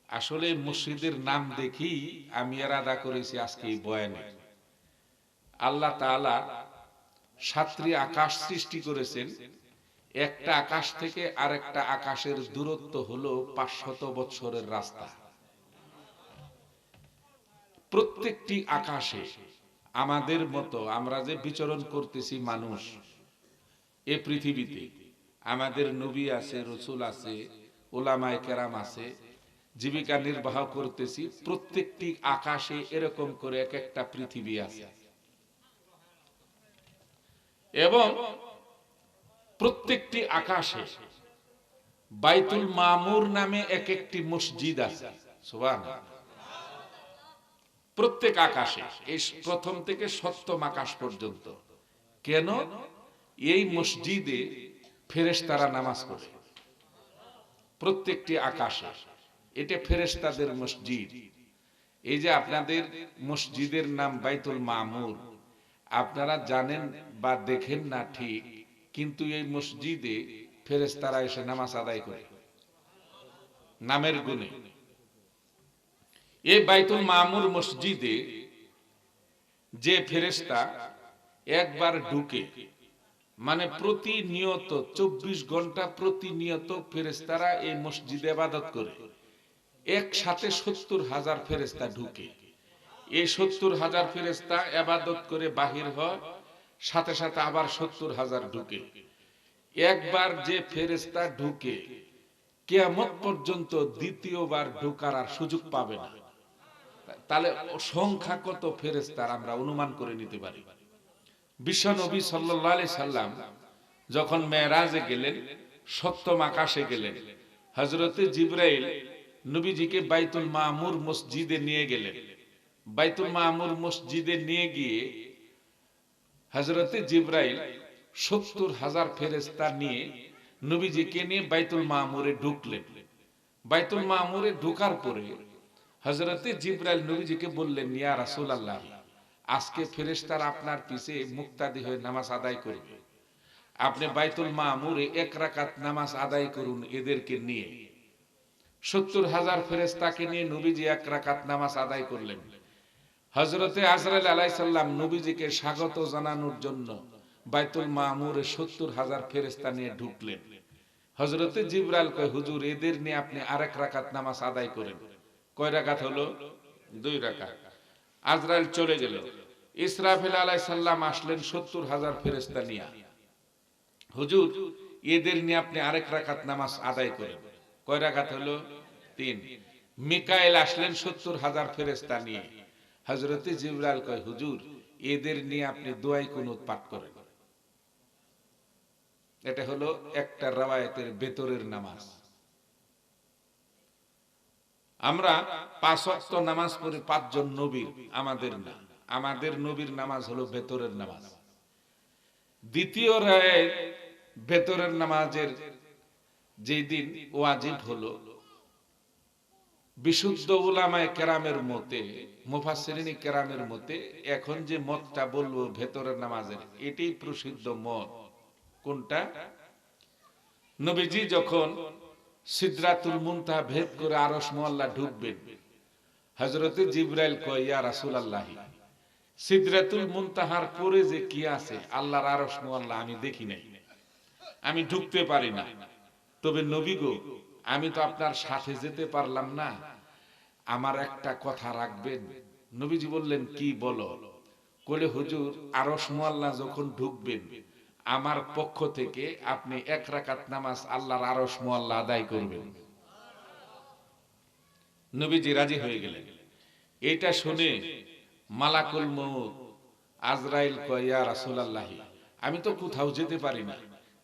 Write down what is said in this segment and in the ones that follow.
আসলে মসজিদের নাম দেখি আমি আর আদা করেছি আজকে এই বয়ানে। আল্লাহ তাআলা সাতটি আকাশ সৃষ্টি করেছেন। একটা আকাশ থেকে আরেকটা আকাশের দূরত্ব হলো 500 বছরের রাস্তা। প্রত্যেকটি আকাশে আমাদের মতো আমরা যে বিচরণ করতেছি মানুষ এ পৃথিবীতে, আমাদের নবী আছে, রসুল আছে, ওলামায়ে কেরাম আছে, জীবিকা নির্বাহ করতেছি। প্রত্যেকটি আকাশে এরকম করে এক একটা পৃথিবী আছে এবং প্রত্যেকটি আকাশে বাইতুল মামুর নামে এক একটি মসজিদ আছে। সুবহানাল্লাহ। প্রত্যেক আকাশে, এই প্রথম থেকে সপ্তম আকাশ পর্যন্ত। কেন? এই মসজিদে ফেরেশতারা নামাজ পড়ে প্রত্যেকটি আকাশে। এটা ফেরেশতাদের মসজিদ। এই যে আপনাদের মসজিদের নাম বাইতুল মামুর, আপনারা জানেন বা দেখেন না ঠিক, কিন্তু এই মসজিদে ফেরেশতারা এসে নামাজ আদায় করে নামের গুণে। এই বাইতুল মামুর মসজিদে যে ফেরেশতা একবার ঢুকে, মানে প্রতিনিয়ত 24 ঘন্টা প্রতিনিয়ত ফেরেশতারা এই মসজিদে ইবাদত করে। একসাথে 70,000 ফেরেশতা ঢুকে। এই 70,000 ফেরেশতা ইবাদত করে বাহির হয়, সাথে সাথে আবার 70,000 ঢুকে। একবার যে ফেরেশতা ঢুকে কিয়ামত পর্যন্ত দ্বিতীয়বার ঢোকার আর সুযোগ পাবে না। তাহলে সংখ্যা কত ফেরেশতার আমরা অনুমান করে নিতে পারি। বিশ্ব নবী সাল্লাল্লাহু আলাইহি সাল্লাম যখন মেরাজে গেলেন, সপ্তম আকাশে গেলেন, হযরতে জিবরাইল নবীজিকে বাইতুল মামুর মসজিদে নিয়ে গেলেন। বাইতুল মামুর মসজিদে নিয়ে গিয়ে হযরতে জিবরাইল 70,000 ফেরেশতা নিয়ে নবীজিকে নিয়ে বাইতুল মামুরে ঢুকলেন। বাইতুল মামুরে ঢোকার পরে হযরতে জিবরাইল নবীজিকে বললেন, ইয়া রাসূলুল্লাহ, আজকে ফেরেশতারা আপনার পিছে মুক্তাদি হয়ে নামাজ আদায় করবে। আপনি বাইতুল মামুরে 1 রাকাত নামাজ আদায় করুন এদেরকে নিয়ে। 70,000 ফেরেশতাকে নিয়ে নবীজি 1 রাকাত নামাজ আদায় করলেন। হযরতে আজরাইল আলাইহিস সালাম নবীজিকে স্বাগত জানানোর জন্য বাইতুল মামুরে 70,000 ফেরেশতা নিয়ে ঢুকলেন। হযরতে জিবরাইল কয়, হুজুর এদের নিয়ে আপনি আরেক রাকাত নামাজ আদায় করেন। কয় রাকাত হলো? 2 রাকাত। আজরাইল চলে গেল। ইসরাফিল আলাইহিস সালাম আসলেন 70,000 ফেরেশতা নিয়ে। হুজুর এদের নিয়ে আপনি আরেক রাকাত নামাজ আদায় করেন। কয় রাকাত হলো? 3। মিকাইল আসলেন 70,000 ফেরেশতা নিয়ে। হযরতে জিবরাইল কয়, হুজুর এদের নিয়ে আপনি দোয়াই কুনুত পাঠ করেন। এটা হলো একটা রওয়ায়াতের ভেতরের নামাজ। আমরা 5 ওয়াক্ত নামাজ পড়ি 5 জন নবীর, আমাদের না। আমাদের নবীর নামাজ হলো ভেতরের নামাজ। দ্বিতীয় রায় ভেতরের নামাজের যেই দিন ওয়াজিব হলো, বিশুদ্ধ উলামায়ে কেরামের মতে, মুফাসসিরিন কেরামের মতে, এখন যে মতটা বলবো ভেতরের নামাজের, এটাই প্রসিদ্ধ মত। কোনটা? নবীজি যখন সিদরাতুল মুনতাহা ভেদ করে আরশ মুআল্লা ঢুকবেন, হযরতে জিবরাইল কয়, ইয়া রাসূলুল্লাহ, সিদরাতুল মুনতাহার পরে যে কি আছে আল্লাহর আরশ মুআল্লা আমি দেখি নাই, আমি ঢুকতে পারি না। তবে নবী গো, আমি তো আপনার সাথে যেতে পারলাম না, আমার একটা কথা রাখবেন? নবীজি বললেন, কি বলো? কলে, হুজুর আরশ মুআল্লা যখন ঢুকবেন, আমার পক্ষ থেকে আপনি 1 রাকাত নামাজ আল্লাহর আরশ মুআল্লা আদায় করবেন। নবীজি রাজি হয়ে গেলেন। এটা শুনে মালাকুল মউত আজরাইল কয়, ইয়া রাসূলুল্লাহ, আমি তো কোথাও যেতে পারি না,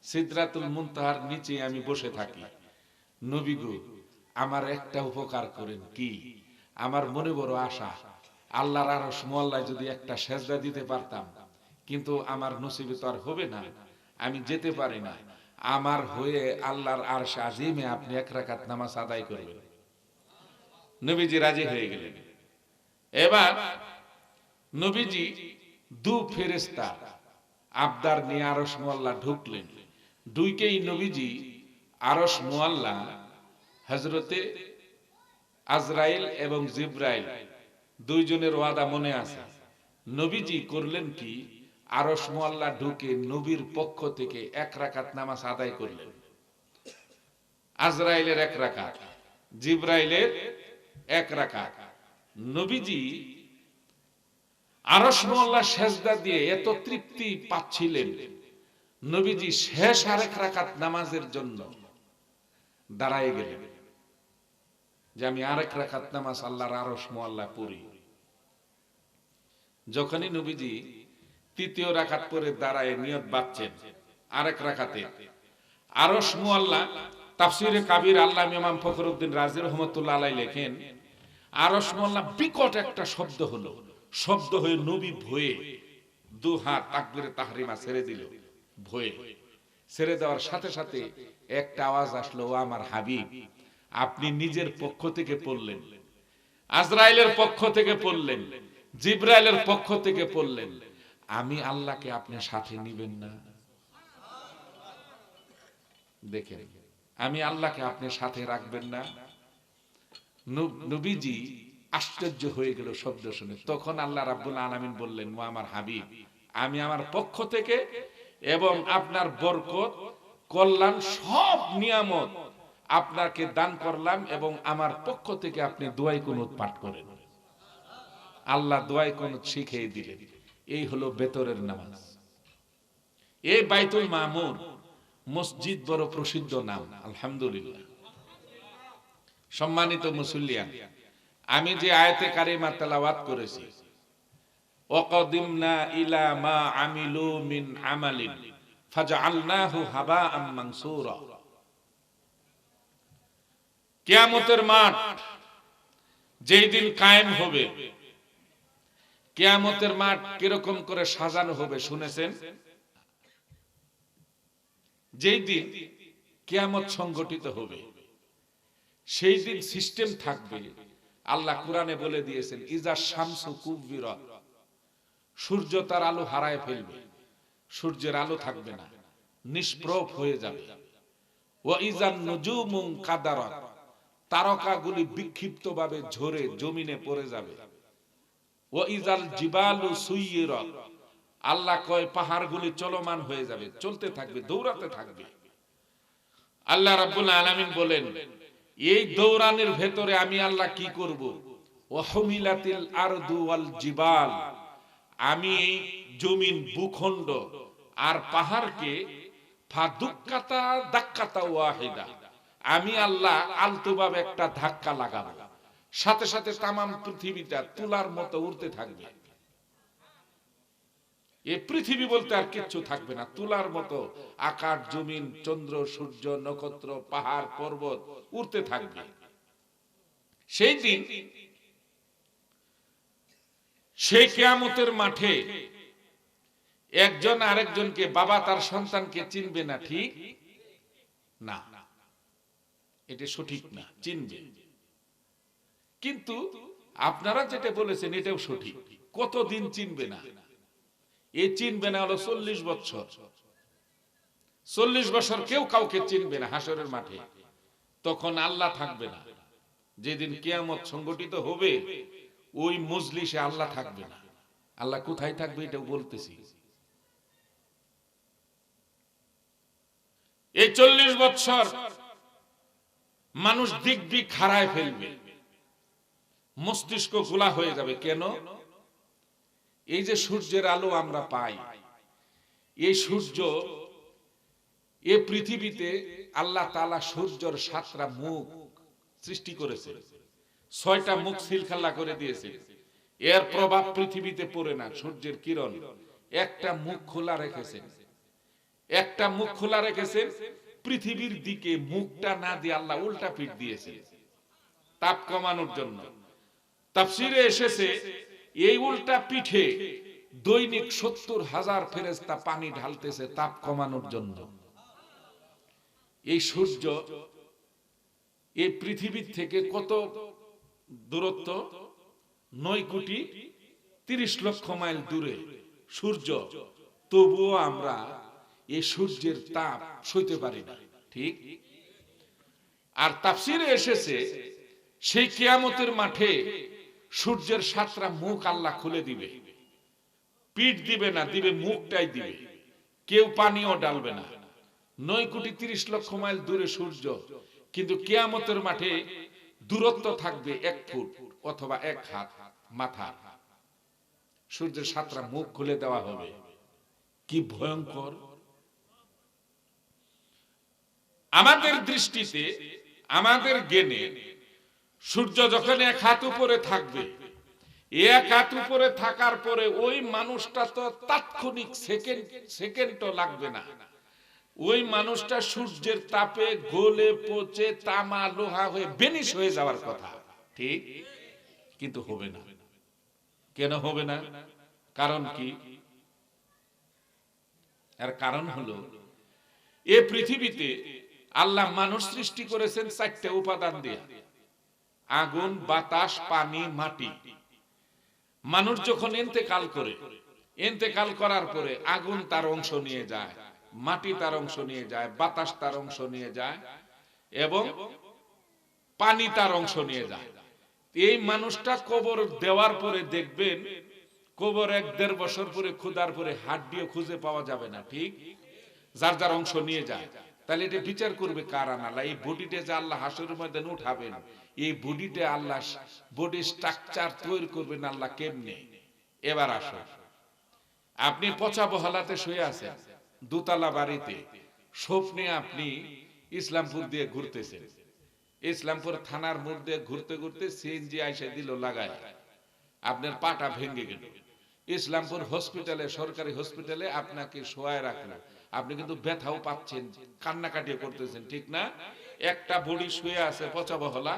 সিদরাতুল মুনতাহার নিচে আমি বসে থাকি। নবী গো, আমার একটা উপকার করেন। কি? আমার মনে বড় আশা, আল্লাহর আরশ মুআল্লায় যদি একটা সেজদা দিতে পারতাম, কিন্তু আমার নসিবে তো আর হবে না, আমি যেতে পারি না। আমার হয়ে আল্লাহর আরশ আজিমে আপনি 1 রাকাত নামাজ আদায় করবেন। নবীজি রাজি হয়ে গেলেন। এবার নবীজি 2 ফেরেশতা আবদার নিয়ে আরশ মুআল্লা ঢুকলেন। দুইকেই নবীজি আরশ মুআল্লা হযরতে আজরাইল এবং জিব্রাইল দুইজনের ওয়াদা মনে আছে। নবীজি করলেন কি, আরশ মোয়াল্লা ঢুকে নবীর পক্ষ থেকে 1 রাকাত নামাজ আদায় করলেন। আজরাইলের 1 রাকাত, জিব্রাইলের 1 রাকাত। নবীজি আরশ মোয়াল্লা সেজদা দিয়ে এত তৃপ্তি পাচ্ছিলেন, নবীজি শেষ 1 রাকাত নামাজের জন্য দাঁড়ায় গেলেন যে আমি 1 রাকাত নামাজ আল্লাহর আরশ মোয়াল্লা পড়ি। যখনই নবীজি 3য় রাকাত পরে দাঁড়ায় নিয়ত বাঁধছেন 1 রাকাতে, আরশ মোয়াল্লা, তাফসিরে কাবির আল্লামা ইমাম ফখরুদ্দিন রাজি রহমাতুল্লাহ আলাইহি লেখেন, আরশ মোয়াল্লা বিকট একটা শব্দ হলো, শব্দ হয়ে নবী ভয়ে 2 হাত তাকবীরে তাহরিমা ছেড়ে দিল। ভয়ে ছেড়ে দেওয়ার সাথে সাথে একটা আওয়াজ আসলো, ও আমার হাবিব, আপনি নিজের পক্ষ থেকে পড়লেন, আজরাইলের পক্ষ থেকে পড়লেন, জিব্রাইলের পক্ষ থেকে পড়লেন, আমি আল্লাহকে আপনি সাথে নিবেন না? দেখেন, আমি আল্লাহকে আপনি সাথে রাখবেন না? নবীজি আশ্চর্য হয়ে গেল শব্দ শুনে। তখন আল্লাহ রাব্বুল আলামিন বললেন, ও আমার হাবিব, আমি আমার পক্ষ থেকে এবং আপনার বরকত, কল্যাণ, সব নিয়ামত আপনাকে দান করলাম এবং আমার পক্ষ থেকে আপনি দোয়াই কুনুত পাঠ করেন। আল্লাহ দোয়াই কুনুত শিখিয়ে দিলেন। এই হলো বেতরের নামাজ। এই বাইতুল মামুর মসজিদ বড় প্রসিদ্ধ নাম, আলহামদুলিল্লাহ। সম্মানিত মুসল্লিয়ান, আমি যে আয়াতে কারিমা তেলাওয়াত করেছি, ওয়াকাদিমনা ইলা মা আমিলু মিন আমালিন ফাজআলনাহু হাবাআম মানসুরা, কিয়ামতের মাঠ যেই দিন কায়েম হবে, কিয়ামতের মাঠ কিরকম করে সাজানো হবে শুনেছেন? যেই দিন কিয়ামত সংগঠিত হবে সেই দিন সিস্টেম থাকবে। আল্লাহ কোরআনে বলে দিয়েছেন, ইজা শামসু কুব্বিরাত, সূর্য তার আলো হারায় ফেলবে, সূর্যের আলো থাকবে না, নিষ্প্রভ হয়ে যাবে। ওয়া ইজান নুজুমুন কাদারাত, তারকাগুলি বিক্ষিপ্তভাবে ঝরে জমিনে পড়ে যাবে। ওয়া ইজাল জিবালু সুইয়িরাত, আল্লাহ কয় পাহাড়গুলি চলমান হয়ে যাবে, চলতে থাকবে, দৌড়াতে থাকবে। আল্লাহ রাব্বুল আলামিন বলেন, এই দৌড়ানোর ভেতরে আমি আল্লাহ কি করব? ওয়া হুমিলাতিল আরদু ওয়াল জিবাল, আমি এই জমিন, ভূখণ্ড আর পাহাড়কে ফাদুক্কাতা দাক্কাতা ওয়াহিদা, আমি আল্লাহ আলতোভাবে একটা ধাক্কা লাগাবো, সাথে সাথে তামাম পৃথিবীটা তুলার মতো উড়তে থাকবে। এই পৃথিবী বলতে আর কিচ্ছু থাকবে না, তুলার মতো আকাশ, জমিন, চন্দ্র, সূর্য, নক্ষত্র, পাহাড়, পর্বত উড়তে থাকবে। সেই দিন, সেই কিয়ামতের মাঠে একজন আরেকজনকে, বাবা তার সন্তানকে চিনবে না, ঠিক না, এটা সঠিক না, চিনবে। কিন্তু আপনারা যেটা বলেছেন এটাও সঠিক। কতদিন চিনবে না? এই চিনবে না হলো 40 বছর। 40 বছর কেউ কাউকে চিনবে না হাসরের মাঠে। তখন আল্লাহ থাকবে না। যেদিন কিয়ামত সংগঠিত হবে ওই মজলিসে আল্লাহ থাকবে না। আল্লাহ কোথায় থাকবে এটাও বলতেছি। এই 40 বছর মানুষ দিক দিক হারায় ফেলবে, মস্তিষ্ক গোলা হয়ে যাবে। কেন? এই যে সূর্যের আলো আমরা পাই, এই সূর্য, এই পৃথিবীতে আল্লাহ তাআলা সূর্যের 7টা মুখ সৃষ্টি করেছে, 6টা মুখ সিলখাল্লা করে দিয়েছে। এর প্রভাব পৃথিবীতে পড়ে না, সূর্যের কিরণ। একটা মুখ খোলা রেখেছেন, একটা মুখ খোলা রেখেছেন পৃথিবীর দিকে, মুখটা না দিয়ে আল্লাহ উল্টা পিঠ দিয়েছে তাপ কমানোর জন্য। তাফসীরে এসেছে এই উল্টা পিঠে দৈনিক 70,000 ফেরেশতা পানি ঢালতেছে তাপ কমানোর জন্য। এই সূর্য এই পৃথিবীর থেকে কত দূরত্ব? 9,30,00,000 মাইল দূরে সূর্য। তবুও আমরা এই সূর্যের তাপ সইতে পারি না, ঠিক? আর তাফসীরে এসেছে সেই কিয়ামতের মাঠে সূর্যের 7টা মুখ আল্লাহ খুলে দিবে, পিঠ দিবে না, দিবে মুখটাই দিবে, কেউ পানিও ডালবে না। 9,30,00,000 মাইল দূরে সূর্য, কিন্তু কিয়ামতের মাঠে দূরত্ব থাকবে 1 ফুট অথবা 1 হাত মাথা। সূর্যের 7টা মুখ খুলে দেওয়া হবে। কি ভয়ঙ্কর! আমাদের দৃষ্টিতে, আমাদের জ্ঞানে সূর্য যখন 1 হাত উপরে থাকবে, 1 হাত উপরে থাকার পরে ওই মানুষটা তো তাৎক্ষণিক সেকেন্ডও লাগবে না, ওই মানুষটা সূর্যের তাপে গলে পচে তামা লোহা হয়ে বেনিশ হয়ে যাওয়ার কথা, ঠিক? কিন্তু হবে না। কেন হবে না? কারণ কি? এর কারণ হলো এ পৃথিবীতে আল্লাহ মানুষ সৃষ্টি করেছেন 4টে উপাদান দিয়ে: আগুন, বাতাস, পানি, মাটি। মানুষ যখন ইন্তেকাল করে, ইন্তেকাল করার পরে আগুন তার অংশ নিয়ে যায়, মাটি তার অংশ নিয়ে যায়, বাতাস তার অংশ নিয়ে যায় এবং পানি তার অংশ নিয়ে যায়। এই মানুষটা কবর দেওয়ার পরে দেখবেন কবর 1-1.5 বছর পরে খোদার পরে হাড্ডিও খুঁজে পাওয়া যাবে না, ঠিক? যার যার অংশ নিয়ে যায়। তাহলে এটা বিচার করবে কার? আল্লাহ। এই বডিটা যে আল্লাহ হাসরের ময়দানে উঠাবেন, এই বডিটা আল্লাহ বডি স্ট্রাকচার তৈরি করবেন আল্লাহ কেমনে? এবার আসুন, আপনি পচা বহলাতে শুয়ে আছেন দোতলা বাড়িতে, স্বপ্নে আপনি ইসলামপুর দিয়ে ঘুরতেছেন, ইসলামপুর থানার মোড় দিয়ে ঘুরতে ঘুরতে সিএনজি আইসা দিল লাগায়, আপনার পাটা ভেঙে গেল। ইসলামপুর হসপিটালে, সরকারি হসপিটালে আপনাকে শোয়ায় রাখলো, আপনি কিন্তু ব্যথাও পাচ্ছেন, কান্নাকাটিও করতেছেন, ঠিক না? একটা বডি শুয়ে আছে পচা বহলা,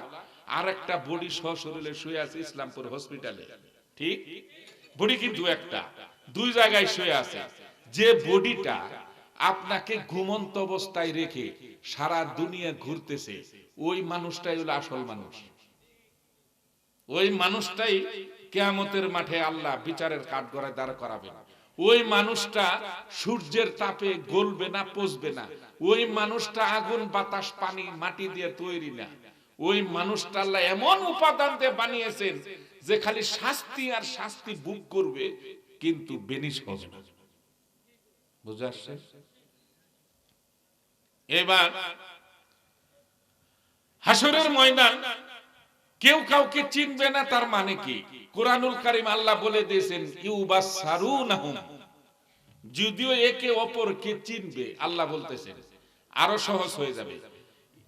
আর একটা বডি সশরীরে শুয়ে আছে ইসলামপুর হসপিটালে, ঠিক? বডি কিন্তু একটা, 2 জায়গায় শুয়ে আছে। যে বডিটা আপনাকে ঘুমন্ত অবস্থায় রেখে সারা দুনিয়া ঘুরতেছে, ওই মানুষটাই হলো আসল মানুষ। ওই মানুষটাই কিয়ামতের মাঠে আল্লাহ বিচারের কাঠগড়ায় দাঁড় করাবেন। ওই মানুষটা সূর্যের তাপে গলবে না, পচবে না। ওই মানুষটা আগুন, বাতাস, পানি, মাটি দিয়ে তৈরি না। ওই মানুষটা আল্লাহ এমন উপাদান দিয়ে বানিয়েছেন যে খালি শাস্তি আর শাস্তি ভোগ করবে, কিন্তু বেনিশ হবে না। বুঝে আসছে? এবার হাসরের ময়দান কেউ কাউকে চিনবে না, তার মানে কি? কোরআনুল কারীম আল্লাহ বলে দিয়েছেন ইউবাসসারুনাহুম, যদিও একে অপরকে চিনবে, আল্লাহ বলতেছেন আরো সহজ হয়ে যাবে।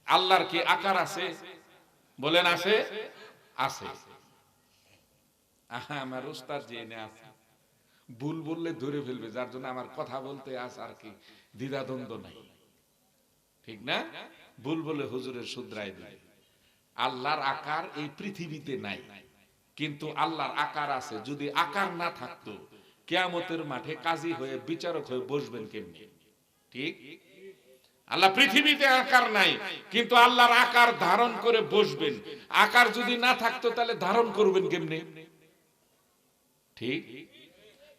আল্লাহর কি আকার আছে? বলেন আছে? আছে। আমার উস্তাদ জেনে আছে, ভুল বললে ধরে ফেলবে, যার জন্য আমার কথা বলতে আস আর কি দ্বিধাদ্বন্দ্ব নাই, ঠিক না? ভুল বলে হুজুরের শুধরাই দিবে। আল্লাহর আকার এই পৃথিবীতে নাই, কিন্তু আল্লাহর আকার আছে। যদি আকার না থাকতো, কিয়ামতের মাঠে কাজী হয়ে বিচারক হয়ে বসবেন কেমনে? ঠিক? আল্লাহ পৃথিবীতে আকার নাই, কিন্তু আল্লাহর আকার ধারণ করে বসবেন। আকার যদি না থাকতো তাহলে ধারণ করবেন কেমনে? ঠিক?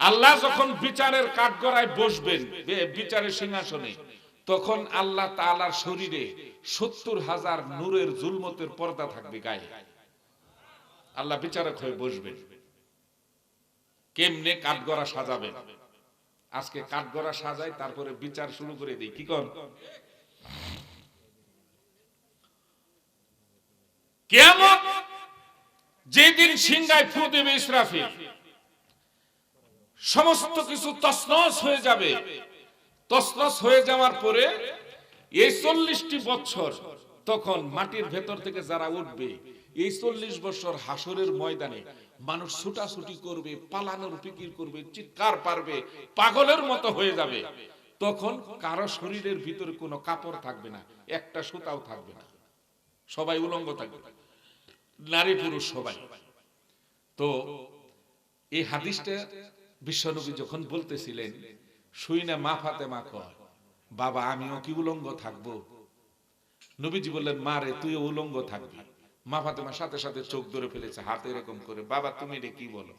আল্লাহ যখন বিচারের কাঠগড়ায় বসবেন, বিচারের সিংহাসনে, তখন আল্লাহ তাআলার শরীরে 70,000 নূরের জুলমতের পর্দা থাকবে গায়ে। আল্লাহ বিচারক হয়ে বসবেন। কেমনে কাঠগড়া সাজাবেন? আজকে কাঠগড়া সাজাই, তারপরে বিচার শুরু করে দিই, কি কর? কিয়ামত যেদিন সিংহায় ফু দেবে ইসরাফিল, সমস্ত কিছু তছনছ হয়ে যাবে। তছনছ হয়ে যাওয়ার পরে এই 40টি বছর, তখন মাটির ভেতর থেকে যারা উঠবে, এই 40 বছর হাসরের ময়দানে মানুষ ছুটাছুটি করবে, পালানোর ফিকির করবে, চিৎকার পারবে, পাগলের মতো হয়ে যাবে। তখন কারো শরীরের ভিতরে কোনো কাপড় থাকবে না, একটা সুতাও থাকবে না, সবাই উলঙ্গ থাকবে, নারী পুরুষ সবাই। তো এই হাদিসটা বিশ্বনবী যখন বলতেছিলেন, শুই না মা ফাতেমা কয়, বাবা আমিও কি উলঙ্গ থাকবো? নবীজি বললেন, মা রে তুইও উলঙ্গ থাকবি। মা ফাতেমা সাথে সাথে চোখ ধরে ফেলেছে, হাত এরকম করে, বাবা তুমি এটা কি বলো?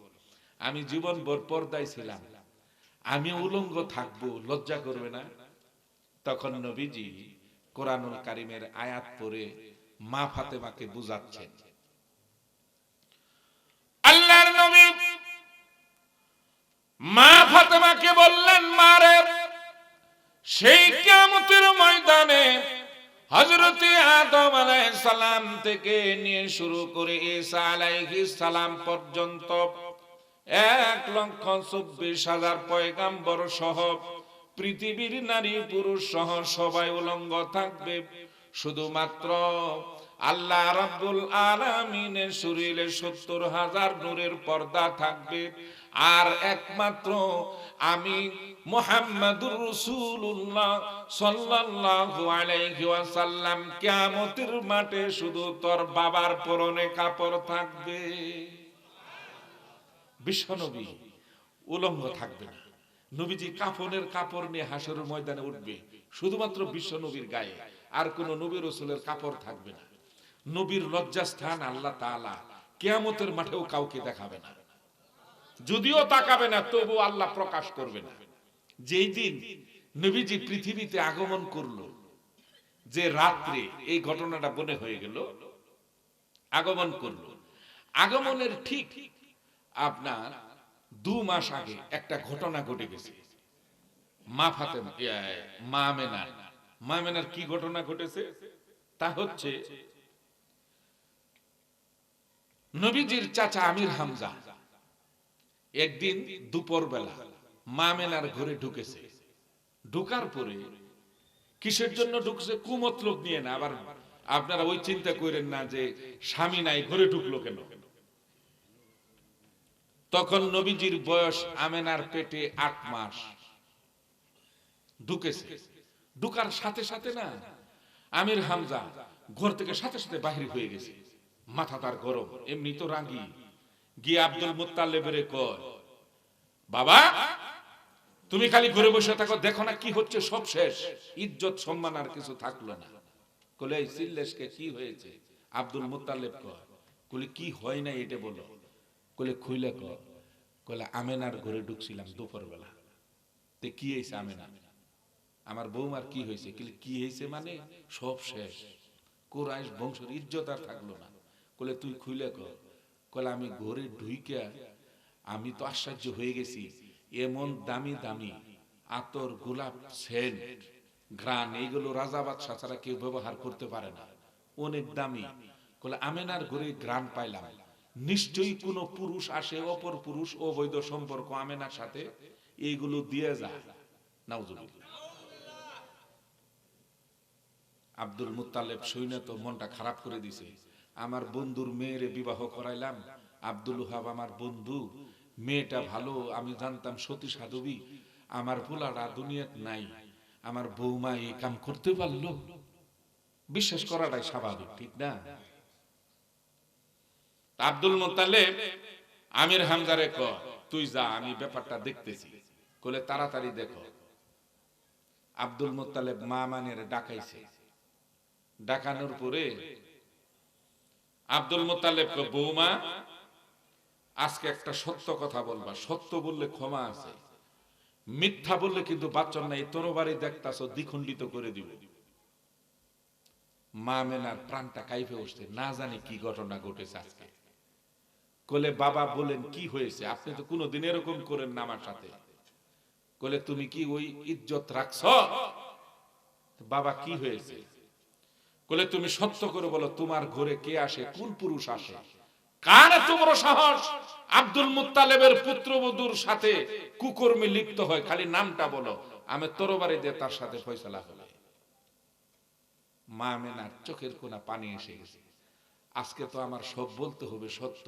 আমি জীবন ভর পর্দায় ছিলাম, আমি উলঙ্গ থাকবো, লজ্জা করবে না? তখন নবীজি কোরআনুল কারীমের আয়াত পড়ে মা ফাতেমাকে বুঝাচ্ছেন, মা ফাতেমাকে বললেন, মারে সেই কিয়ামতের ময়দানে হযরতে আদম আলাইহিস সালাম থেকে নিয়ে শুরু করে ঈসা আলাইহিস সালাম পর্যন্ত 1,24,000 পয়গাম্বর সহ পৃথিবীর নারী পুরুষ সহ সবাই উলঙ্গ থাকবে। শুধুমাত্র আল্লাহ রাব্বুল আলামিনের শরীরে 70,000 নূরের পর্দা থাকবে। আর একমাত্র আমি মুহাম্মাদুর রাসূলুল্লাহ সাল্লাল্লাহু আলাইহি ওয়াসাল্লাম কিয়ামতের মাঠে শুধু তোর বাবার পরনে কাপড় থাকবে। বিশ্বনবী উলঙ্গ থাকবে না। নবীজি কাফনের কাপড় নিয়ে হাসরের ময়দানে উঠবে, শুধুমাত্র বিশ্বনবীর গায়ে, আর কোন নবী রাসূলের কাপড় থাকবে না। নবীর লজ্জাস্থান আল্লাহ তাআলা কিয়ামতের মাঠেও কাউকে দেখাবে না। যদিও তাকাবে না, তবু আল্লাহ প্রকাশ করবে না। যেই দিন নবীজি পৃথিবীতে আগমন করলো, যে রাত্রে এই ঘটনাটা মনে হয়ে গেল, আগমন করলো, আগমনের ঠিক আপনার 2 মাস আগে একটা ঘটনা ঘটে গেছে। মা ফাতেমা, মা আমেনার কি ঘটনা ঘটেছে তা হচ্ছে, নবীজির চাচা আমির হামজা একদিন দুপুর বেলা মা আমেনার ঘরে ঢুকেছে। ঢুকার পরে কিসের জন্য ঢুকছে? কুমতলব নিয়ে না। আবার আপনারা ওই চিন্তা করেন না যে স্বামী নাই ঘরে ঢুকলো কেন। তখন নবীজির বয়স আমেনার পেটে 8 মাস। ঢুকেছে, ঢুকার সাথে সাথে না আমির হামজা ঘর থেকে সাথে সাথে বাহির হয়ে গেছে। মাথা তার গরম, এমনি তো রাগী। গিয়ে আব্দুল মুত্তালিবের কয়, বাবা তুমি খালি ঘরে বসে থাকো, দেখো না কি হচ্ছে, সব শেষ, ইজ্জত সম্মান আর কিছু থাকলো না। কলে এই সিল্লেশকে কি হয়েছে? আব্দুল মুত্তালিব কয়, কলে কি হয় না এটা বলো। কলে খুইলে কয়, কলে আমেনার ঘরে ঢুকছিলাম দুপুর বেলা। তে কি হয়েছে আমেনা? আমার বৌমার কি হয়েছে? কি হয়েছে মানে সব শেষ, কুরাইশ বংশের ইজ্জত আর থাকলো না। কলে তুই খুইলে কর। কলে আমি ঘরে ঢুইকা আমি তো আশ্চর্য হয়ে গেছি, এমন দামি দামি আতর, গোলাপ, সেন্ট, ঘ্রাণ, এইগুলো রাজা বাদশা ছাড়া কেউ ব্যবহার করতে পারে না, অনেক দামি। কলে আমেনার ঘরে ঘ্রাণ পাইলাম, নিশ্চয়ই কোন পুরুষ আসে, অপর পুরুষ অবৈধ সম্পর্ক আমেনার সাথে এইগুলো দিয়ে যায়। নাউজুবিল্লাহ। আব্দুল মুত্তালিব শুনে তো মনটা খারাপ করে দিছে। আমার বন্ধুর মেয়েরে বিবাহ করাইলাম, আব্দুল ওহাব আমার বন্ধু, মেয়েটা ভালো, আমি জানতাম সতী সাধবী, আমার পোলাটা দুনিয়াত নাই, আমার বৌমা এই কাম করতে পারলো। বিশ্বাস করাটাই স্বাভাবিক, ঠিক না? আব্দুল মুত্তালিব আমির হামজারে কয়, তুই যা, আমি ব্যাপারটা দেখতেছি। কলে তাড়াতাড়ি দেখো। আব্দুল মুত্তালিব মা মানের ডাকাইছে। ডাকানোর পরে আব্দুল মুত্তালিব কয়, বৌমা আজকে একটা সত্য কথা বলবা, সত্য বললে ক্ষমা আছে, মিথ্যা বললে কিন্তু বাচ্চা নাই, তরবারি দেখতাছো দ্বিখণ্ডিত করে দিব। মা মেনার প্রাণটা কাইপে উঠছে, না জানি কি ঘটনা ঘটেছে আজকে। কলে বাবা বলেন কি হয়েছে? আপনি তো কোনোদিন এরকম করেন না আমার সাথে। কলে তুমি কি ওই ইজ্জত রাখছ? বাবা কি হয়েছে? কলে তুমি সত্য করে বলো, তোমার ঘরে কে আসে, কোন পুরুষ আসে? কার এত বড় সাহস আব্দুল মুত্তালিবের পুত্রবধূর সাথে কুকর্মে লিপ্ত হয়? খালি নামটা বলো, আমি তরবারি দিয়ে তার সাথে ফয়সালা হবে। মা আমেনার চোখের কোনা পানি এসে গেছে। আজকে তো আমার সব বলতে হবে সত্য,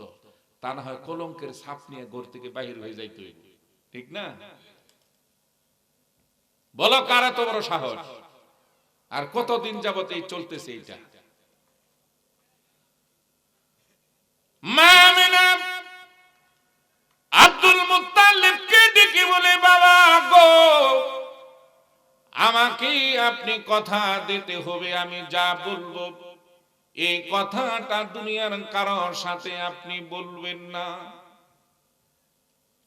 তা না হয় কলঙ্কের ছাপ নিয়ে ঘর থেকে বাহির হয়ে যাইতে হইবে, ঠিক না? বলো কার এত বড় সাহস? আর কতদিন যাবত এই চলতেছে এইটা? মা আমেনা আব্দুল মুত্তালিবকে ডেকে বলে, বাবা গো, আমাকে আপনি কথা দিতে হবে, আমি যা বলবো এই কথাটা দুনিয়ার কারোর সাথে আপনি বলবেন না।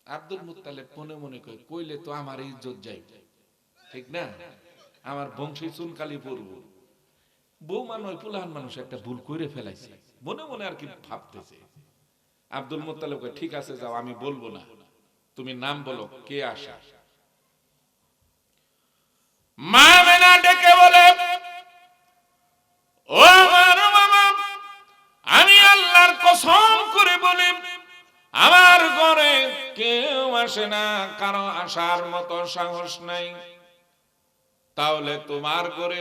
আব্দুল মুত্তালিব মনে মনে কইলে তো আমার ইজ্জত যাইবে, ঠিক না? আমার বংশী চুনকালি পড়ব। বৌমা নয়, পুলাহান মানুষ একটা ভুল করে ফেলাইছে, মনে মনে আর কি ভাবতেছে। আব্দুল মুত্তালিব কয়, ঠিক আছে যাও, আমি বলবো না। তুমি নাম বলো, কে আসা? মা আমেনা ডেকে বলে, ও আমার বাবা, আমি আল্লাহর কসম করে বলি আমার ঘরে কেউ আসে না, কারো আসার মতো সাহস নাই। তাহলে তোমার ঘরে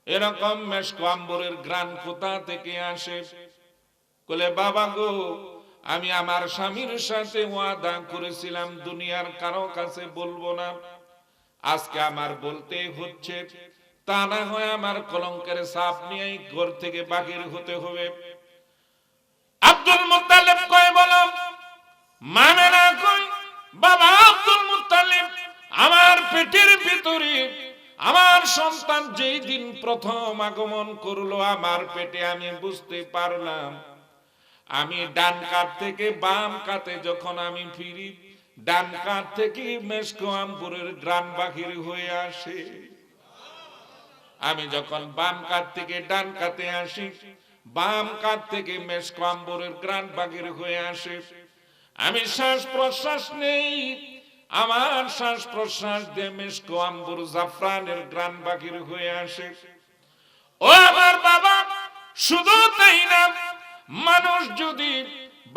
এরকম মেশক আম্বরের ঘ্রাণ কোথা থেকে আসে? বলে, বাবা গো, আমি আমার স্বামীর সাথে ওয়াদা করেছিলাম দুনিয়ার কারো কাছে বলবো না, আজকে আমার বলতে হচ্ছে, তা না হয় আমার কলঙ্কের ছাপ নিয়ে ঘর থেকে বাহির হতে হবে। আব্দুল মুত্তালিব কয়, বলো। মা আমেনা কয়, বাবা আব্দুল মুত্তালিব, আমার পেটের ভিতরে আমার সন্তান যেই দিন প্রথম আগমন করলো আমার পেটে, আমি বুঝতে পারলাম আমি ডান কাত থেকে বাম কাতে যখন আমি ফিরি, ডান কাত থেকে মেশক আম্বরের ঘ্রাণ বাহির হয়ে আসে। আমি যখন বাম কাত থেকে ডান কাতে আসি, বাম কাত থেকে মেশক আম্বরের ঘ্রাণ বাহির হয়ে আসে। আমি শ্বাস প্রশ্বাস নেই, আমার শ্বাস প্রশ্বাস দিয়ে মেশক আম্বর জাফরানের ঘ্রাণ বাহির হয়ে আসে। ও আমার বাবা, শুধু তাই না, মানুষ যদি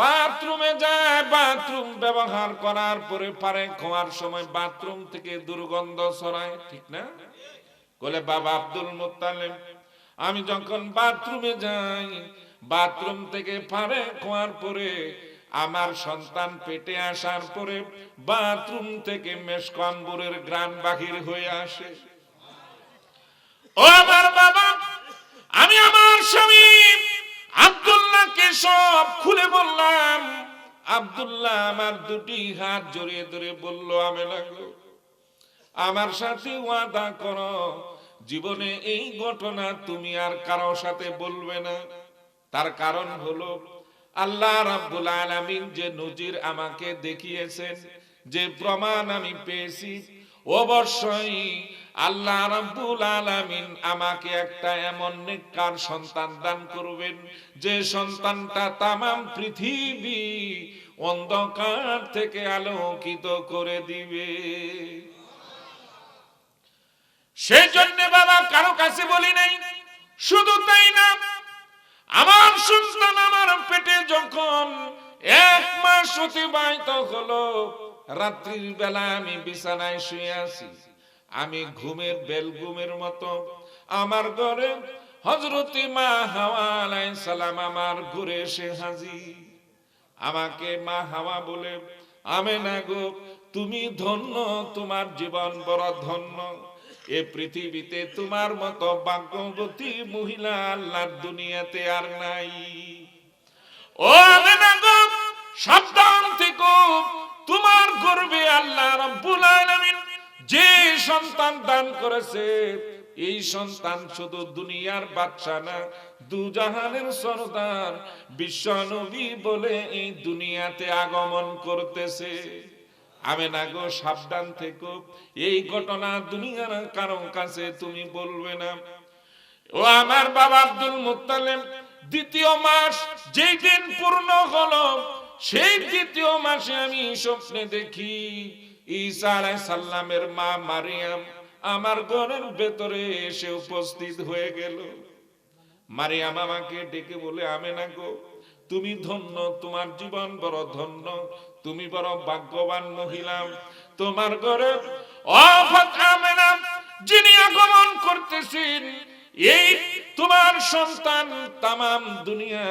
বাথরুমে যায়, বাথরুম ব্যবহার করার পরে পারে খাওয়ার সময় বাথরুম থেকে দুর্গন্ধ ছড়ায়, ঠিক না? বলে, বাবা আব্দুল মুত্তালিব, আমি যখন বাথরুমে যাই, বাথরুম থেকে পারে খাওয়ার পরে আমার সন্তান পেটে আসার পরে বাথরুম থেকে মেশক আম্বরের ঘ্রাণ বাহির হয়ে আসে। ও আমার বাবা, আমি আমার স্বামী আব্দুল্লাহকে সব খুলে বললাম। আব্দুল্লাহ আমার দুটি হাত জড়িয়ে ধরে বলল, আমেনা গো, আমার সাথে ওয়াদা করো, জীবনে এই ঘটনা তুমি আর কারো সাথে বলবে না। তার কারণ হলো, আল্লাহ রাব্বুল আলামিন যে নজির আমাকে দেখিয়েছেন, যে প্রমাণ আমি পেয়েছি, অবশ্যই আল্লাহ রাব্বুল আলামিন আমাকে একটা এমন নেককার সন্তান দান করবেন, যে সন্তানটা তামাম পৃথিবী অন্ধকার থেকে আলোকিত করে দিবে। সেই জন্য বাবা কারো কাছে বলি নাই। শুধু তাই না, আমার সন্তান আমার পেটে যখন 1 মাস অতিবাহিত হলো, রাত্রির বেলা আমি বিছানায় শুয়ে আছি, আমি ঘুমের বেলগুমের মতো আমার ঘরে হযরতে মা হাওয়া আলাইহিস সালাম আমার ঘরে এসে হাজির। আমাকে মা হাওয়া বলে, আমেনা গো, তুমি ধন্য, তোমার জীবন বড় ধন্য, এ পৃথিবীতে তোমার মতো ভাগ্যবতী মহিলা আল্লাহর দুনিয়াতে আর নাই। ও আমেনা গো, সাবধান থেকো, তোমার গর্ভে আল্লাহ রাব্বুল আলামিন যে সন্তান দান করেছে, এই সন্তান শুধু দুনিয়ার বাদশা না, দুজাহানের সরদার বিশ্ব নবী বলে এই দুনিয়াতে আগমন করতেছে। আমেনা গো, সাবধান থেকো, এই ঘটনা দুনিয়ার কারো কাছে তুমি বলবে না। ও আমার বাবা আব্দুল মুত্তালিব, 2য় মাস যেই দিন পূর্ণ হলো, সেই 2য় মাসে আমি স্বপ্নে দেখি ঈসা আলাইহিস সালামের মা মারিয়াম আমার ঘরের ভেতরে এসে উপস্থিত হয়ে গেল। মারিয়াম আমাকে ডেকে বলে, আমেনা গো, তুমি ধন্য, তোমার জীবন বড় ধন্য, তুমি বড় ভাগ্যবান মহিলা। তোমার ঘরে অফাত আমেনা যিনি আগমন করতেছেন, এই তোমার সন্তান তামাম দুনিয়া,